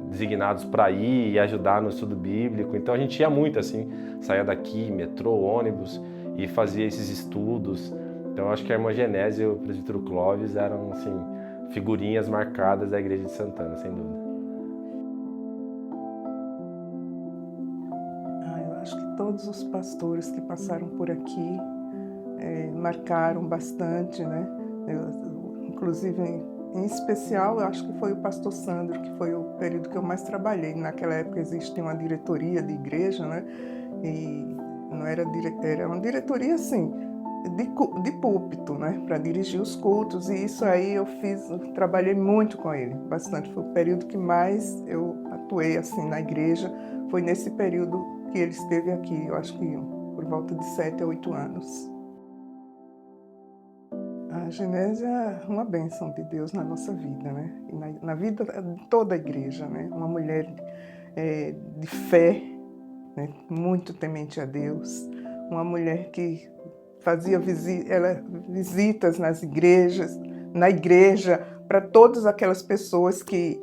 designados para ir e ajudar no estudo bíblico. Então a gente ia muito assim, saía daqui, metrô, ônibus e fazia esses estudos. Então acho que a irmã Genésia e o presbítero Clóvis eram assim, figurinhas marcadas da Igreja de Santana, sem dúvida. Eu acho que todos os pastores que passaram por aqui marcaram bastante, né? Inclusive em especial, eu acho que foi o pastor Sandro, que foi o período que eu mais trabalhei. Naquela época existia uma diretoria de igreja, né? E não era uma diretoria assim, de púlpito, né? Para dirigir os cultos. E isso aí trabalhei muito com ele, bastante. Foi o período que mais eu atuei assim na igreja. Foi nesse período que ele esteve aqui, eu acho que por volta de 7 a 8 anos. A Genésia é uma bênção de Deus na nossa vida, né? E na vida de toda a igreja, né? Uma mulher de fé, né? Muito temente a Deus, uma mulher que fazia visitas na igreja, para todas aquelas pessoas que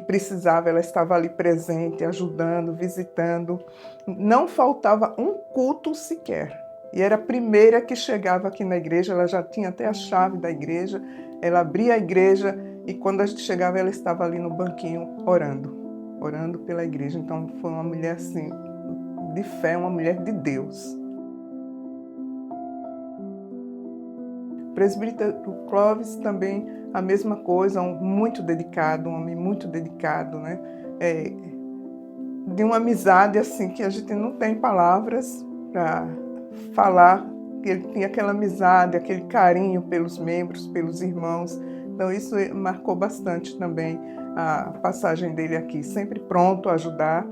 precisavam, ela estava ali presente, ajudando, visitando. Não faltava um culto sequer. E era a primeira que chegava aqui na igreja, ela já tinha até a chave da igreja, ela abria a igreja e quando a gente chegava ela estava ali no banquinho orando pela igreja. Então foi uma mulher assim, de fé, uma mulher de Deus. presbítero Clóvis também a mesma coisa, muito dedicado, um homem muito dedicado, né? De uma amizade assim que a gente não tem palavras para falar, que ele tinha aquela amizade, aquele carinho pelos membros, pelos irmãos. Então isso marcou bastante também a passagem dele aqui, sempre pronto a ajudar.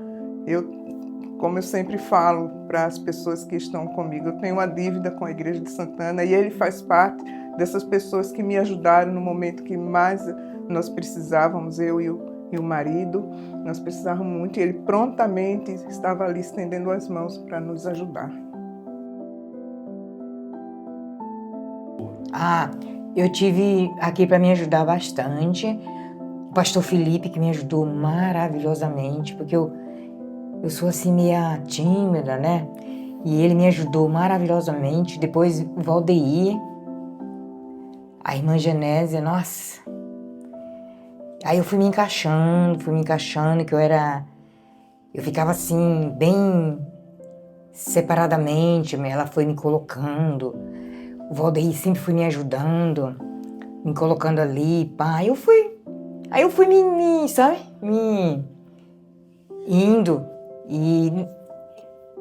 Como eu sempre falo para as pessoas que estão comigo, eu tenho uma dívida com a Igreja de Santana e ele faz parte dessas pessoas que me ajudaram no momento que mais nós precisávamos, eu e o marido, nós precisávamos muito, e ele prontamente estava ali estendendo as mãos para nos ajudar. Eu tive aqui para me ajudar bastante o pastor Felipe, que me ajudou maravilhosamente, porque eu sou assim meia tímida, né? E ele me ajudou maravilhosamente. Depois o Valdeir, a irmã Genésia, nossa. Aí eu fui me encaixando, que eu ficava assim, bem separadamente, ela foi me colocando. O Valdeir sempre foi me ajudando, me colocando ali, pá. Aí eu fui me indo.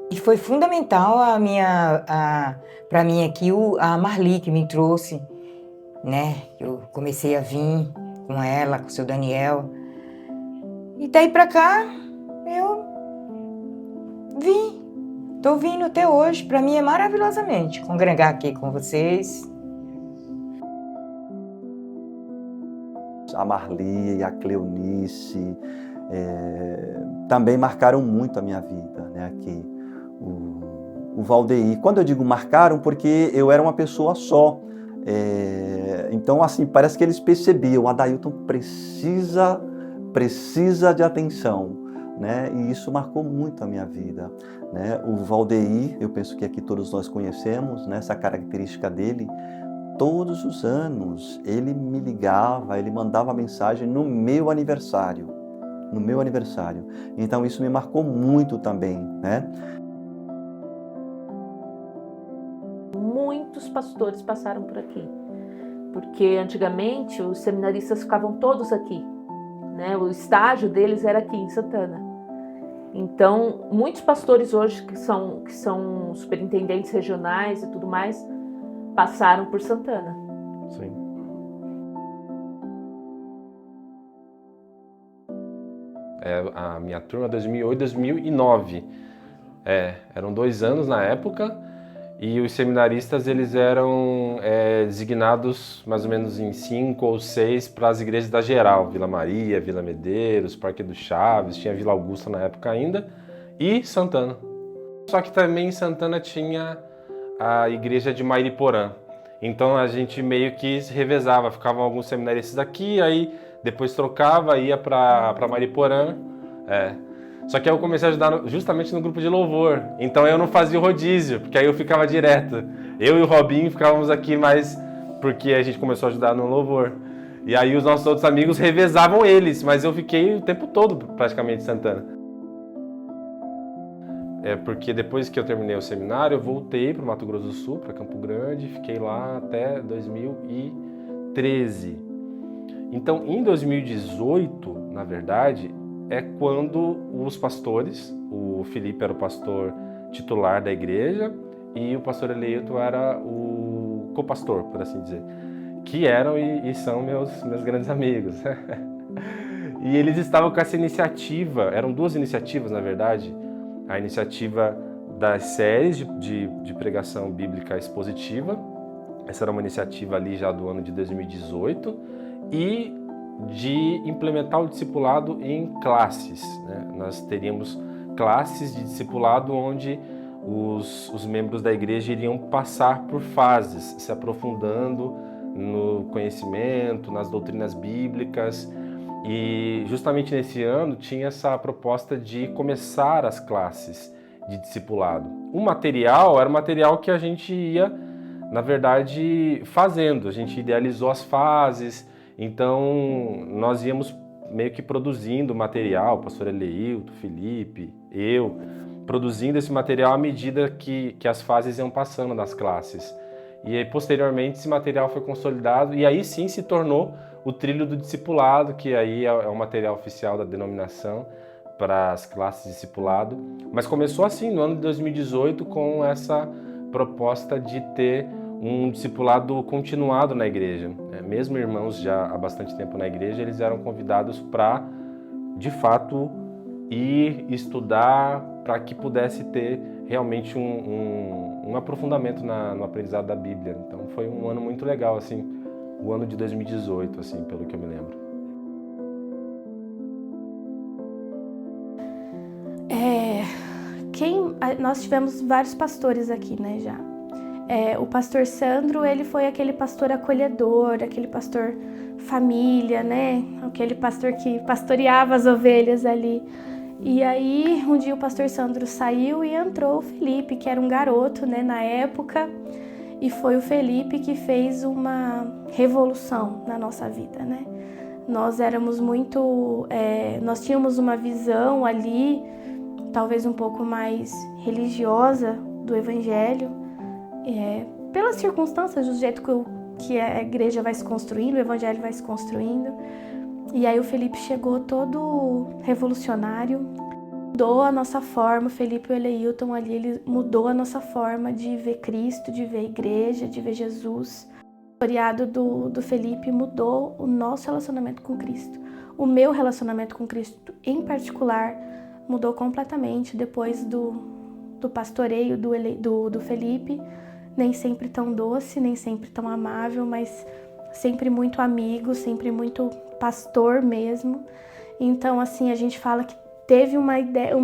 E foi fundamental para mim aqui a Marli, que me trouxe, né? Eu comecei a vir com ela, com o seu Daniel. E daí pra cá, eu vim. Tô vindo até hoje. Pra mim é maravilhosamente congregar aqui com vocês. A Marli e a Cleonice também marcaram muito a minha vida, né? Aqui, o Valdeir. Quando eu digo marcaram, porque eu era uma pessoa só. Então, assim, parece que eles percebiam, o Adailton precisa de atenção, né? E isso marcou muito a minha vida, né? O Valdeir, eu penso que aqui todos nós conhecemos, né, essa característica dele. Todos os anos ele me ligava, ele mandava mensagem no meu aniversário. Então isso me marcou muito também, né? Muitos pastores passaram por aqui, porque antigamente os seminaristas ficavam todos aqui, né? O estágio deles era aqui em Santana. Então, muitos pastores hoje que são superintendentes regionais e tudo mais, passaram por Santana. Sim. A minha turma 2008, 2009. Eram 2 anos na época, e os seminaristas eles eram designados mais ou menos em 5 ou 6 para as igrejas da geral, Vila Maria, Vila Medeiros, Parque do Chaves, tinha Vila Augusta na época ainda, e Santana. Só que também em Santana tinha a igreja de Mairiporã. Então a gente meio que se revezava, ficavam alguns seminaristas aqui, aí depois trocava, ia para Mairiporã. Só que aí eu comecei a ajudar justamente no grupo de louvor. Então eu não fazia o rodízio, porque aí eu ficava direto. Eu e o Robinho ficávamos aqui mais porque a gente começou a ajudar no louvor. E aí os nossos outros amigos revezavam eles, mas eu fiquei o tempo todo praticamente em Santana. Porque depois que eu terminei o seminário, eu voltei para o Mato Grosso do Sul, para Campo Grande, fiquei lá até 2013. Então, em 2018, na verdade, é quando os pastores, o Felipe era o pastor titular da igreja e o pastor Eleito era o copastor, por assim dizer, que eram e são meus grandes amigos. E eles estavam com essa iniciativa, eram 2 iniciativas, na verdade, a iniciativa das séries de pregação bíblica expositiva. Essa era uma iniciativa ali já do ano de 2018, e de implementar o discipulado em classes, né? Nós teríamos classes de discipulado onde os membros da igreja iriam passar por fases, se aprofundando no conhecimento, nas doutrinas bíblicas. E justamente nesse ano tinha essa proposta de começar as classes de discipulado. O material era o material que a gente ia, na verdade, fazendo. A gente idealizou as fases, então nós íamos meio que produzindo material, o pastor Eleilton, Felipe, eu, produzindo esse material à medida que as fases iam passando nas classes. E aí, posteriormente, esse material foi consolidado e aí sim se tornou o Trilho do Discipulado, que aí é o material oficial da denominação para as classes de discipulado. Mas começou assim, no ano de 2018, com essa proposta de ter um discipulado continuado na igreja. Mesmo irmãos já há bastante tempo na igreja, eles eram convidados para, de fato, ir estudar, para que pudesse ter realmente um aprofundamento no aprendizado da Bíblia. Então foi um ano muito legal, assim, o ano de 2018, assim, pelo que eu me lembro. Nós tivemos vários pastores aqui, né, já. O pastor Sandro, ele foi aquele pastor acolhedor, aquele pastor família, né? Aquele pastor que pastoreava as ovelhas ali. E aí, um dia o pastor Sandro saiu e entrou o Felipe, que era um garoto, né, na época. E foi o Felipe que fez uma revolução na nossa vida, né? Nós éramos muito... nós tínhamos uma visão ali, talvez um pouco mais religiosa do Evangelho, pelas circunstâncias, do jeito que a igreja vai se construindo, o Evangelho vai se construindo. E aí o Felipe chegou todo revolucionário, mudou a nossa forma, o Felipe e o Eleilton ali, ele mudou a nossa forma de ver Cristo, de ver a igreja, de ver Jesus. O historiado do Felipe mudou o nosso relacionamento com Cristo. O meu relacionamento com Cristo, em particular, mudou completamente depois do pastoreio do Felipe. Nem sempre tão doce, nem sempre tão amável, mas sempre muito amigo, sempre muito pastor mesmo. Então, assim, a gente fala que teve uma ideia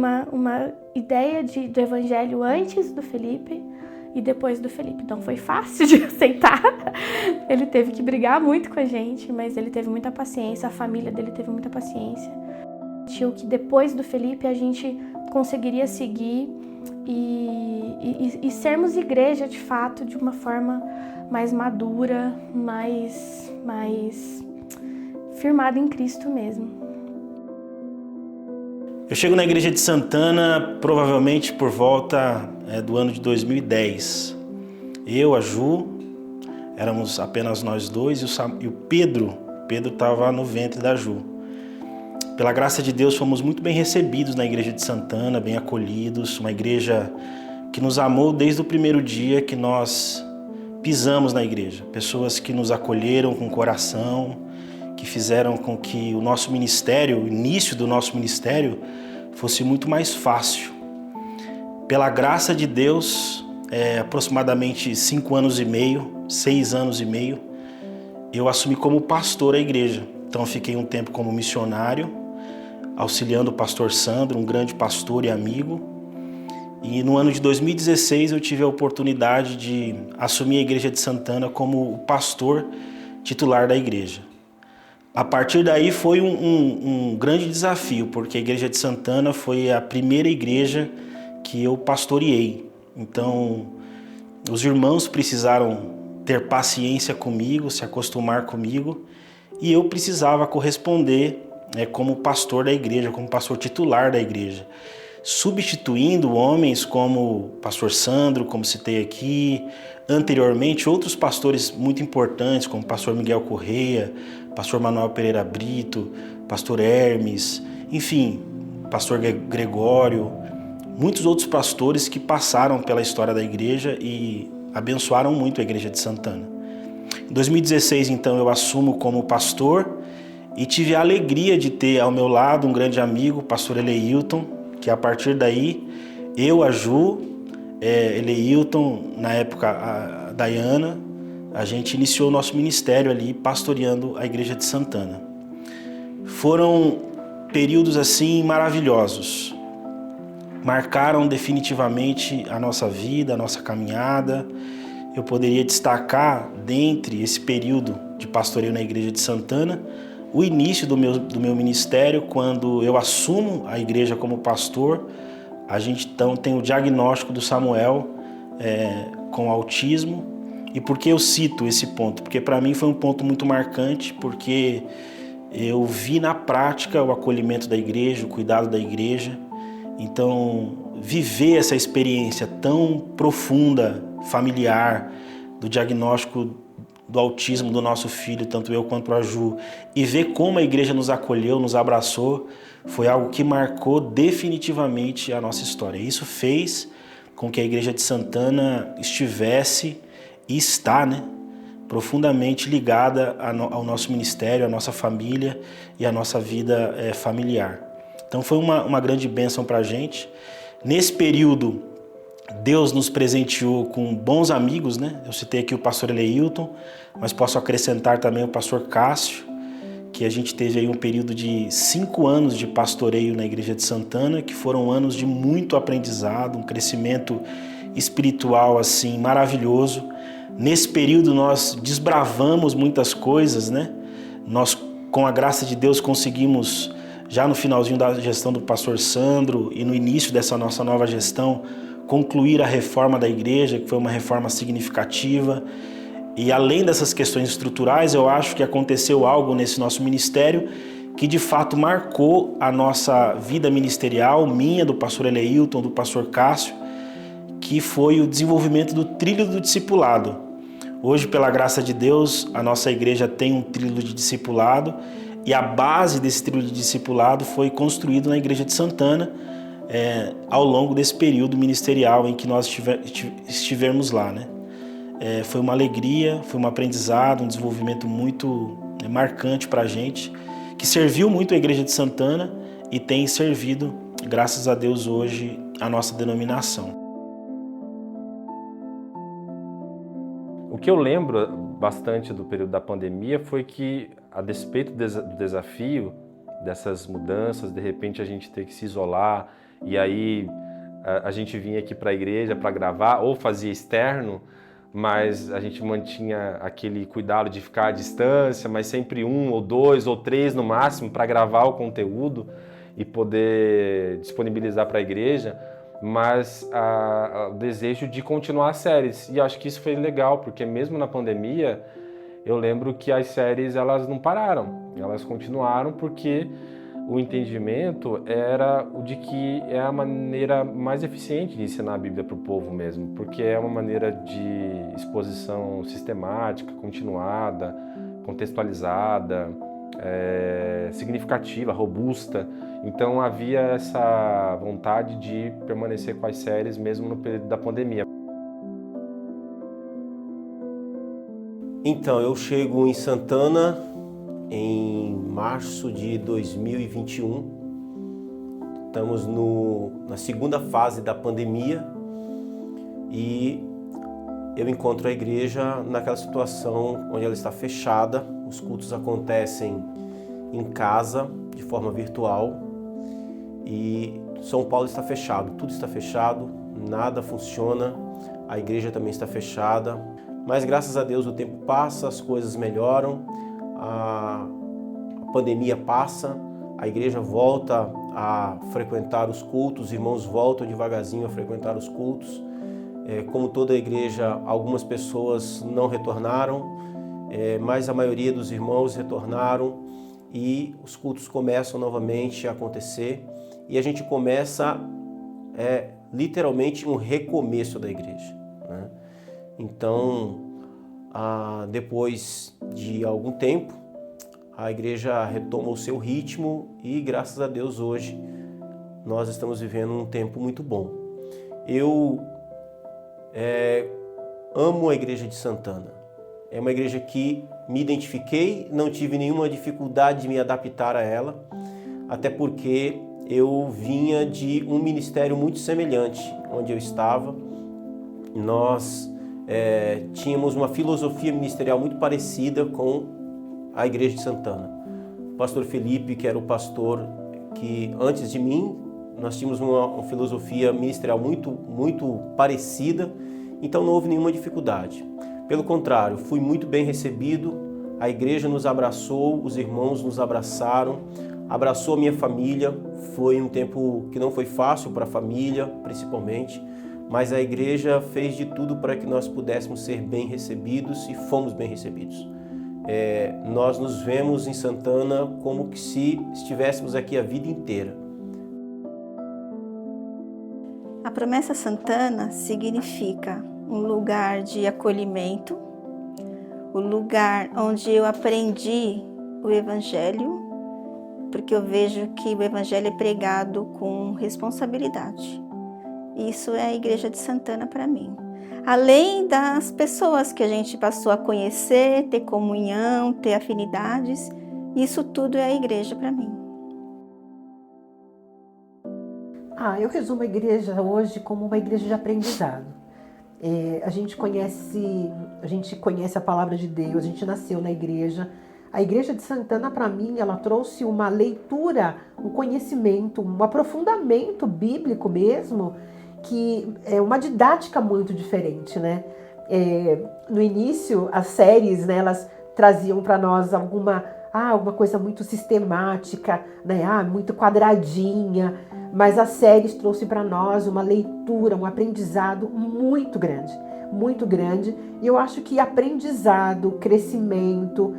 do evangelho antes do Felipe e depois do Felipe. Não foi fácil de aceitar. Ele teve que brigar muito com a gente, mas ele teve muita paciência, a família dele teve muita paciência. Sentiu que depois do Felipe a gente conseguiria seguir e sermos igreja de fato de uma forma mais madura, mais firmada em Cristo mesmo. Eu chego na igreja de Santana provavelmente por volta do ano de 2010. Eu, a Ju, éramos apenas nós dois e o Pedro estava no ventre da Ju. Pela graça de Deus, fomos muito bem recebidos na igreja de Santana, bem acolhidos, uma igreja que nos amou desde o primeiro dia que nós pisamos na igreja. Pessoas que nos acolheram com coração, que fizeram com que o nosso ministério, o início do nosso ministério, fosse muito mais fácil. Pela graça de Deus, aproximadamente 5 anos e meio, 6 anos e meio, eu assumi como pastor a igreja. Então, fiquei um tempo como missionário, auxiliando o pastor Sandro, um grande pastor e amigo. E no ano de 2016 eu tive a oportunidade de assumir a igreja de Santana como o pastor titular da igreja. A partir daí foi um grande desafio, porque a igreja de Santana foi a primeira igreja que eu pastoreei. Então, os irmãos precisaram ter paciência comigo, se acostumar comigo, e eu precisava corresponder como pastor da igreja, como pastor titular da igreja, substituindo homens como o pastor Sandro, como citei aqui, anteriormente outros pastores muito importantes, como o pastor Miguel Correia, pastor Manuel Pereira Brito, pastor Hermes, enfim, pastor Gregório, muitos outros pastores que passaram pela história da igreja e abençoaram muito a igreja de Santana. Em 2016, então, eu assumo como pastor e tive a alegria de ter ao meu lado um grande amigo, o pastor Eleilton, que a partir daí, eu, a Ju, Eleilton, na época a Dayana, a gente iniciou o nosso ministério ali, pastoreando a igreja de Santana. Foram períodos assim maravilhosos. Marcaram definitivamente a nossa vida, a nossa caminhada. Eu poderia destacar, dentre esse período de pastoreio na igreja de Santana, o início do meu ministério, quando eu assumo a igreja como pastor. A gente então tem o diagnóstico do Samuel com autismo. E por que eu cito esse ponto? Porque para mim foi um ponto muito marcante, porque eu vi na prática o acolhimento da igreja, o cuidado da igreja. Então, viver essa experiência tão profunda, familiar, do diagnóstico do autismo do nosso filho, tanto eu quanto a Ju, e ver como a igreja nos acolheu, nos abraçou, foi algo que marcou definitivamente a nossa história. Isso fez com que a igreja de Santana estivesse e está, né, profundamente ligada ao nosso ministério, à nossa família e à nossa vida familiar. Então foi uma grande bênção para a gente. Nesse período, Deus nos presenteou com bons amigos, né? Eu citei aqui o pastor Eleilton, mas posso acrescentar também o pastor Cássio, que a gente teve aí um período de 5 anos de pastoreio na igreja de Santana, que foram anos de muito aprendizado, um crescimento espiritual assim maravilhoso. Nesse período nós desbravamos muitas coisas, né? Nós, com a graça de Deus, conseguimos, já no finalzinho da gestão do pastor Sandro e no início dessa nossa nova gestão, concluir a reforma da igreja, que foi uma reforma significativa. E além dessas questões estruturais, eu acho que aconteceu algo nesse nosso ministério que de fato marcou a nossa vida ministerial, minha, do pastor Eleilton, do pastor Cássio, que foi o desenvolvimento do trilho do discipulado. Hoje, pela graça de Deus, a nossa igreja tem um trilho de discipulado e a base desse trilho de discipulado foi construído na igreja de Santana, ao longo desse período ministerial em que nós estivemos lá, né? Foi uma alegria, foi um aprendizado, um desenvolvimento muito marcante para a gente, que serviu muito a igreja de Santana e tem servido, graças a Deus, hoje a nossa denominação. O que eu lembro bastante do período da pandemia foi que, a despeito do desafio, dessas mudanças, de repente a gente ter que se isolar, e aí a gente vinha aqui para a igreja para gravar, ou fazia externo, mas a gente mantinha aquele cuidado de ficar à distância, mas sempre 1 ou 2 ou 3 no máximo para gravar o conteúdo e poder disponibilizar para a igreja, mas o desejo de continuar as séries. E acho que isso foi legal, porque mesmo na pandemia, eu lembro que as séries elas não pararam, elas continuaram porque o entendimento era o de que é a maneira mais eficiente de ensinar a Bíblia para o povo mesmo, porque é uma maneira de exposição sistemática, continuada, contextualizada, significativa, robusta. Então havia essa vontade de permanecer com as séries mesmo no período da pandemia. Então, eu chego em Santana em março de 2021. Estamos na segunda fase da pandemia e eu encontro a igreja naquela situação onde ela está fechada. Os cultos acontecem em casa, de forma virtual, e São Paulo está fechado, tudo está fechado, nada funciona, a igreja também está fechada, mas graças a Deus o tempo passa, as coisas melhoram, a pandemia passa, a igreja volta a frequentar os cultos, os irmãos voltam devagarzinho a frequentar os cultos. Como toda a igreja, algumas pessoas não retornaram, mas a maioria dos irmãos retornaram e os cultos começam novamente a acontecer e a gente começa literalmente um recomeço da igreja, né? Então, depois de algum tempo, a igreja retoma o seu ritmo e, graças a Deus, hoje nós estamos vivendo um tempo muito bom. Eu amo a igreja de Santana. É uma igreja que me identifiquei, não tive nenhuma dificuldade de me adaptar a ela, até porque eu vinha de um ministério muito semelhante onde eu estava. Nós tínhamos uma filosofia ministerial muito parecida com a igreja de Santana. O pastor Felipe, que era o pastor que antes de mim, nós tínhamos uma filosofia ministerial muito parecida, então não houve nenhuma dificuldade. Pelo contrário, fui muito bem recebido, a igreja nos abraçou, os irmãos nos abraçaram, abraçou a minha família. Foi um tempo que não foi fácil para a família, principalmente, mas a igreja fez de tudo para que nós pudéssemos ser bem recebidos e fomos bem recebidos. Nós nos vemos em Santana como que se estivéssemos aqui a vida inteira. A promessa Santana significa um lugar de acolhimento, o lugar onde eu aprendi o Evangelho, porque eu vejo que o Evangelho é pregado com responsabilidade. Isso é a Igreja de Santana para mim. Além das pessoas que a gente passou a conhecer, ter comunhão, ter afinidades, isso tudo é a igreja para mim. Eu resumo a igreja hoje como uma igreja de aprendizado. A gente conhece a palavra de Deus, a gente nasceu na igreja. A Igreja de Santana, para mim, ela trouxe uma leitura, um conhecimento, um aprofundamento bíblico mesmo, que é uma didática muito diferente, né? No início, as séries, né, elas traziam para nós alguma coisa muito sistemática, né? Muito quadradinha, mas as séries trouxe para nós uma leitura, um aprendizado muito grande, muito grande. E eu acho que aprendizado, crescimento,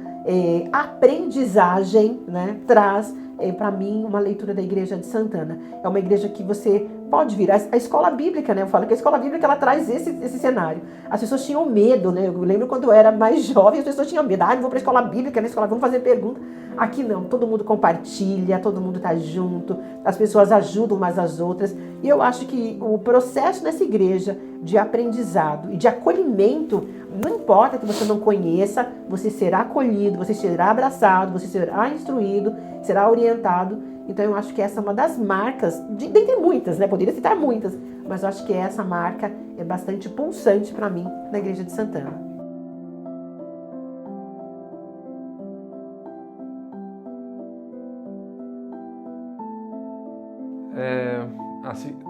aprendizagem, né, traz para mim uma leitura da Igreja de Santana. É uma igreja que você pode vir. A escola bíblica, né? Eu falo que a escola bíblica ela traz esse cenário. As pessoas tinham medo, né? Eu lembro quando eu era mais jovem, as pessoas tinham medo. Não vou para a escola bíblica, na escola vamos fazer pergunta. Aqui não, todo mundo compartilha, todo mundo tá junto, as pessoas ajudam umas às outras. E eu acho que o processo nessa igreja de aprendizado e de acolhimento, não importa que você não conheça, você será acolhido, você será abraçado, você será instruído, será orientado. Então eu acho que essa é uma das marcas, dentre muitas, né? Poderia citar muitas, mas eu acho que essa marca é bastante pulsante para mim na Igreja de Santana.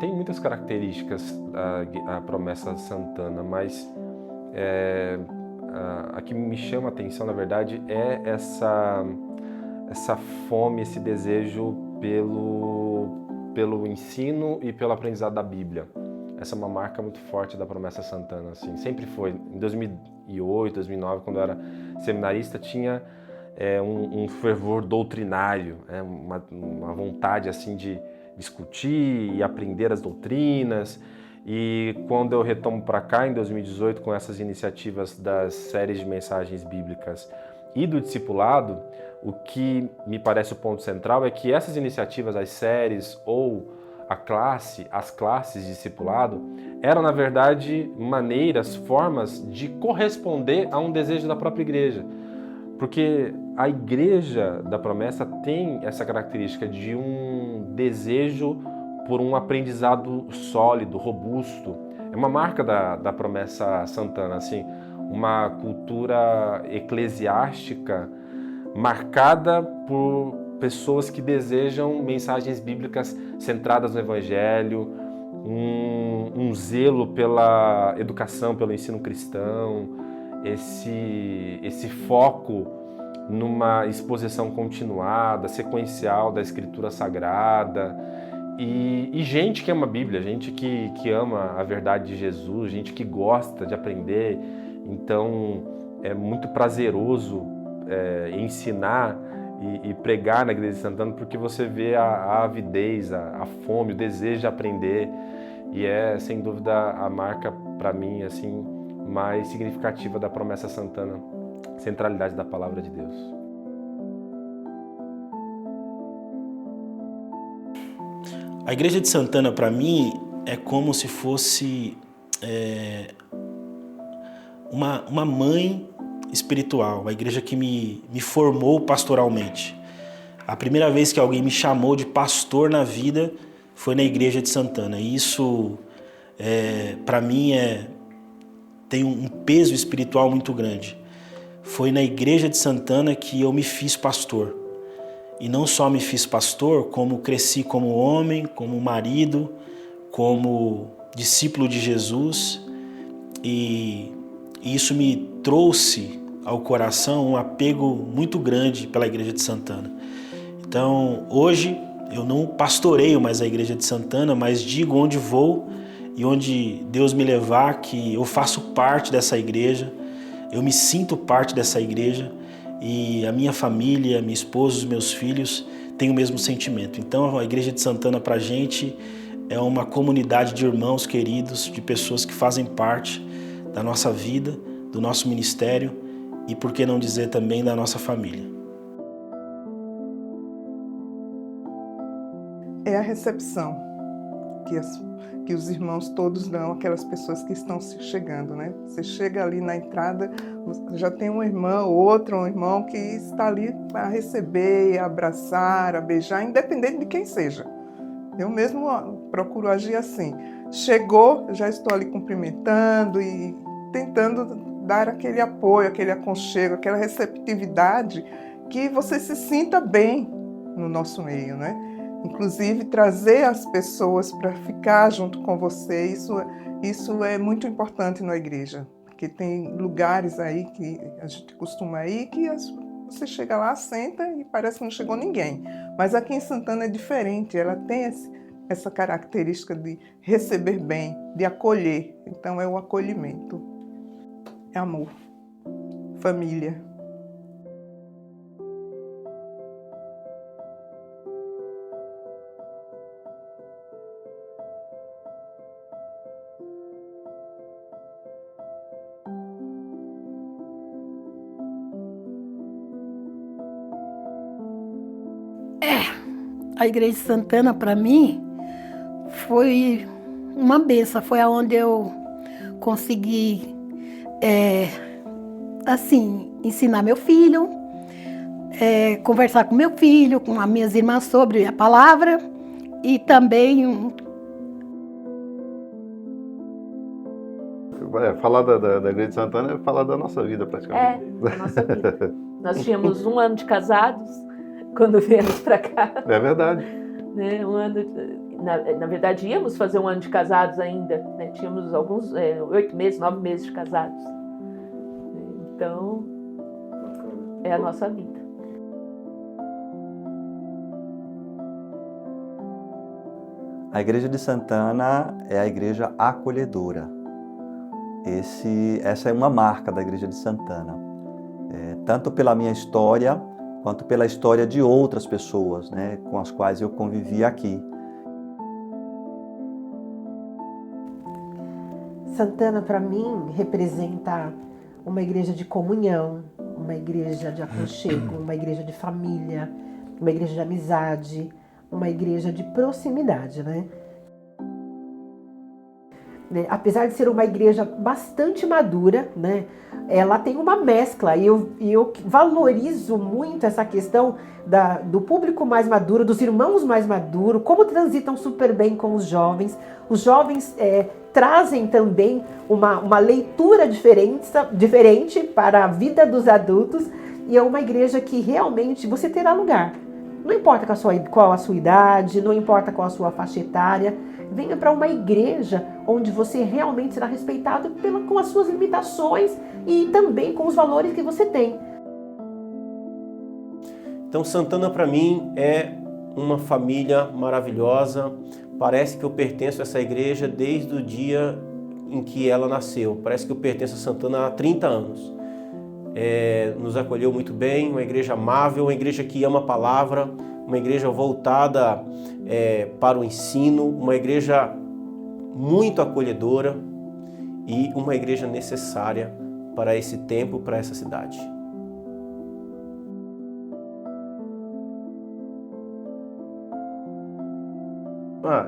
Tem muitas características a promessa Santana, mas a que me chama a atenção, na verdade, é essa fome, esse desejo pelo ensino e pelo aprendizado da Bíblia. Essa é uma marca muito forte da promessa Santana, assim, sempre foi. Em 2008, 2009, quando eu era seminarista, tinha um fervor doutrinário, uma vontade assim de discutir e aprender as doutrinas. E quando eu retomo para cá, em 2018, com essas iniciativas das séries de mensagens bíblicas e do discipulado, o que me parece o ponto central é que essas iniciativas, as séries ou as classes de discipulado, eram, na verdade, formas de corresponder a um desejo da própria igreja. Porque a igreja da promessa tem essa característica de um desejo por um aprendizado sólido, robusto. É uma marca da promessa Santana, assim, uma cultura eclesiástica marcada por pessoas que desejam mensagens bíblicas centradas no Evangelho, um zelo pela educação, pelo ensino cristão, esse foco numa exposição continuada, sequencial da Escritura Sagrada, e gente que ama a Bíblia, gente que ama a verdade de Jesus, gente que gosta de aprender. Então é muito prazeroso ensinar e pregar na Igreja de Santana, porque você vê a avidez, a fome, o desejo de aprender, e é sem dúvida a marca para mim assim mais significativa da promessa Santana, centralidade da palavra de Deus. A Igreja de Santana, para mim, é como se fosse uma mãe espiritual, a igreja que me formou pastoralmente. A primeira vez que alguém me chamou de pastor na vida foi na Igreja de Santana. E isso, para mim, tem um peso espiritual muito grande. Foi na Igreja de Santana que eu me fiz pastor. E não só me fiz pastor, como cresci como homem, como marido, como discípulo de Jesus. E isso me trouxe ao coração um apego muito grande pela Igreja de Santana. Então, hoje, eu não pastoreio mais a Igreja de Santana, mas digo onde vou e onde Deus me levar, que eu faço parte dessa igreja, eu me sinto parte dessa igreja, e a minha família, minha esposa, os meus filhos têm o mesmo sentimento. Então a Igreja de Santana para a gente é uma comunidade de irmãos queridos, de pessoas que fazem parte da nossa vida, do nosso ministério e, por que não dizer, também da nossa família. É a recepção que os irmãos todos dão àquelas pessoas que estão se chegando, né? Você chega ali na entrada, já tem uma irmã ou outro, um irmão que está ali para receber, a abraçar, a beijar, independente de quem seja. Eu mesmo procuro agir assim. Chegou, já estou ali cumprimentando e tentando dar aquele apoio, aquele aconchego, aquela receptividade que você se sinta bem no nosso meio, né? Inclusive, trazer as pessoas para ficar junto com você, isso é muito importante na igreja, porque tem lugares aí que a gente costuma ir que você chega lá, senta e parece que não chegou ninguém. Mas aqui em Santana é diferente, ela tem essa característica de receber bem, de acolher. Então é o acolhimento, é amor, família. A Igreja de Santana, para mim, foi uma benção. Foi aonde eu consegui, ensinar meu filho, conversar com meu filho, com as minhas irmãs sobre a palavra e também... Falar da Igreja de Santana é falar da nossa vida, praticamente. Da nossa vida. Nós tínhamos 1 ano de casados quando viemos para cá. É verdade. Né? Na verdade, íamos fazer 1 ano de casados ainda. Né? Tínhamos alguns 8 meses, 9 meses de casados. Então, é a nossa vida. A Igreja de Santana é a igreja acolhedora. Essa é uma marca da Igreja de Santana. Tanto pela minha história, quanto pela história de outras pessoas, né, com as quais eu convivi aqui. Santana, para mim, representa uma igreja de comunhão, uma igreja de aconchego, uma igreja de família, uma igreja de amizade, uma igreja de proximidade, né? Apesar de ser uma igreja bastante madura, né, ela tem uma mescla e eu valorizo muito essa questão do público mais maduro, dos irmãos mais maduros, como transitam super bem com os jovens. Os jovens trazem também uma leitura diferente para a vida dos adultos e é uma igreja que realmente você terá lugar. Não importa qual a sua idade, não importa qual a sua faixa etária, venha para uma igreja onde você realmente será respeitado com as suas limitações e também com os valores que você tem. Então, Santana para mim é uma família maravilhosa. Parece que eu pertenço a essa igreja desde o dia em que ela nasceu. Parece que eu pertenço a Santana há 30 anos. Nos acolheu muito bem, uma igreja amável, uma igreja que ama a palavra, uma igreja voltada para o ensino, uma igreja muito acolhedora e uma igreja necessária para esse tempo, para essa cidade.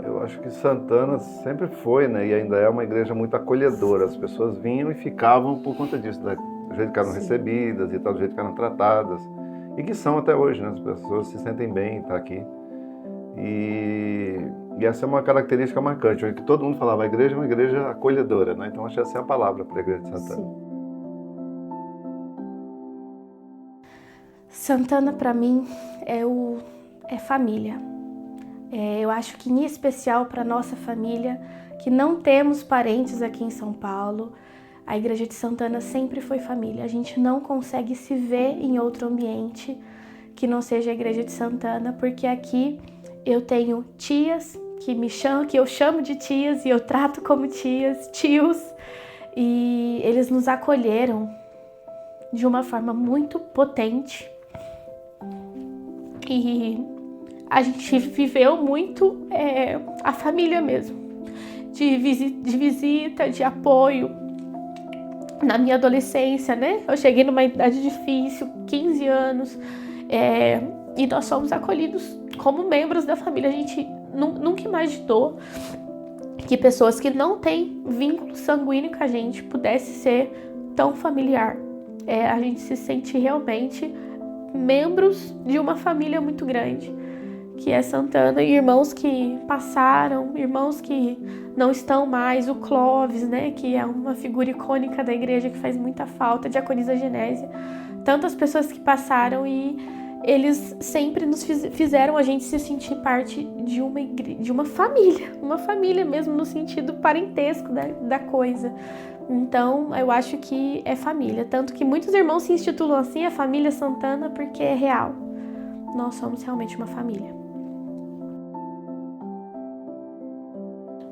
Eu acho que Santana sempre foi, né, e ainda é uma igreja muito acolhedora. As pessoas vinham e ficavam por conta disso, né? Do jeito que eram recebidas e tal, do jeito que eram tratadas. E que são até hoje, né? As pessoas se sentem bem em estar aqui. E essa é uma característica marcante, que todo mundo falava, a igreja é uma igreja acolhedora, né? Então acho que essa é a palavra para a Igreja de Santana. Santana para mim é família. Eu acho que em especial para nossa família, que não temos parentes aqui em São Paulo, a Igreja de Santana sempre foi família. A gente não consegue se ver em outro ambiente que não seja a Igreja de Santana, porque aqui eu tenho tias que eu chamo de tias e eu trato como tias, tios, e eles nos acolheram de uma forma muito potente. E a gente viveu muito a família mesmo, de visita, de apoio. na minha adolescência, né? Eu cheguei numa idade difícil, 15 anos, e nós fomos acolhidos como membros da família. A gente nunca imaginou que pessoas que não têm vínculo sanguíneo com a gente pudesse ser tão familiar. A gente se sente realmente membros de uma família muito grande, que é Santana, e irmãos que passaram, irmãos que não estão mais, o Clóvis, né, que é uma figura icônica da igreja que faz muita falta, Diaconisa Genésia, tantas pessoas que passaram, e eles sempre nos fizeram a gente se sentir parte de uma família mesmo, no sentido parentesco da coisa. Então, eu acho que é família, tanto que muitos irmãos se intitulam assim, a família Santana, porque é real. Nós somos realmente uma família.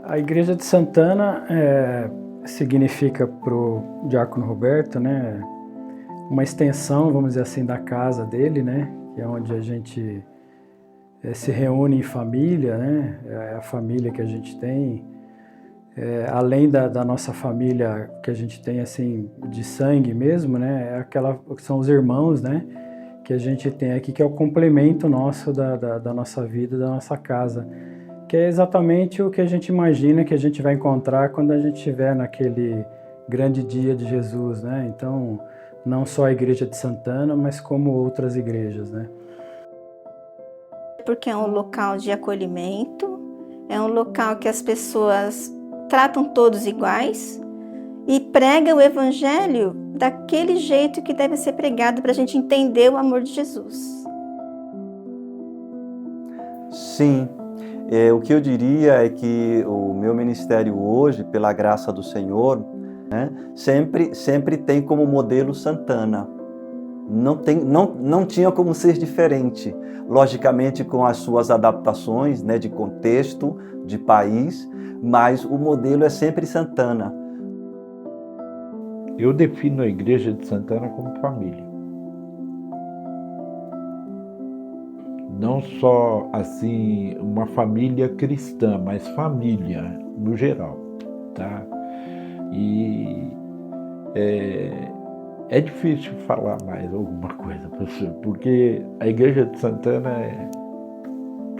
A Igreja de Santana significa para o diácono Roberto, né, uma extensão, vamos dizer assim, da casa dele, né, que é onde a gente se reúne em família, né, é a família que a gente tem, além da nossa família que a gente tem assim de sangue mesmo, né, aquela que são os irmãos, né, que a gente tem aqui, que é o complemento nosso da nossa vida, da nossa casa, que é exatamente o que a gente imagina que a gente vai encontrar quando a gente estiver naquele grande dia de Jesus, né? Então, não só a Igreja de Santana, mas como outras igrejas, né? Porque é um local de acolhimento, é um local que as pessoas tratam todos iguais e prega o Evangelho daquele jeito que deve ser pregado para a gente entender o amor de Jesus. Sim. O que eu diria é que o meu ministério hoje, pela graça do Senhor, né, sempre tem como modelo Santana. Não tinha como ser diferente. Logicamente com as suas adaptações, né, de contexto, de país, mas o modelo é sempre Santana. Eu defino a Igreja de Santana como família. Não só assim uma família cristã, mas família no geral, tá? E é difícil falar mais alguma coisa, professor, porque a Igreja de Santana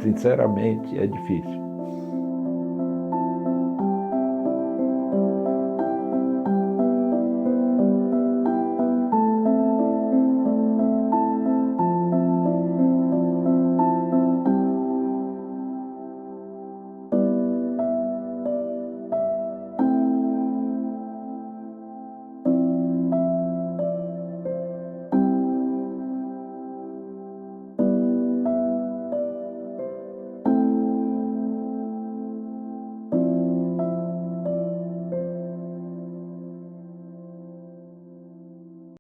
sinceramente é difícil.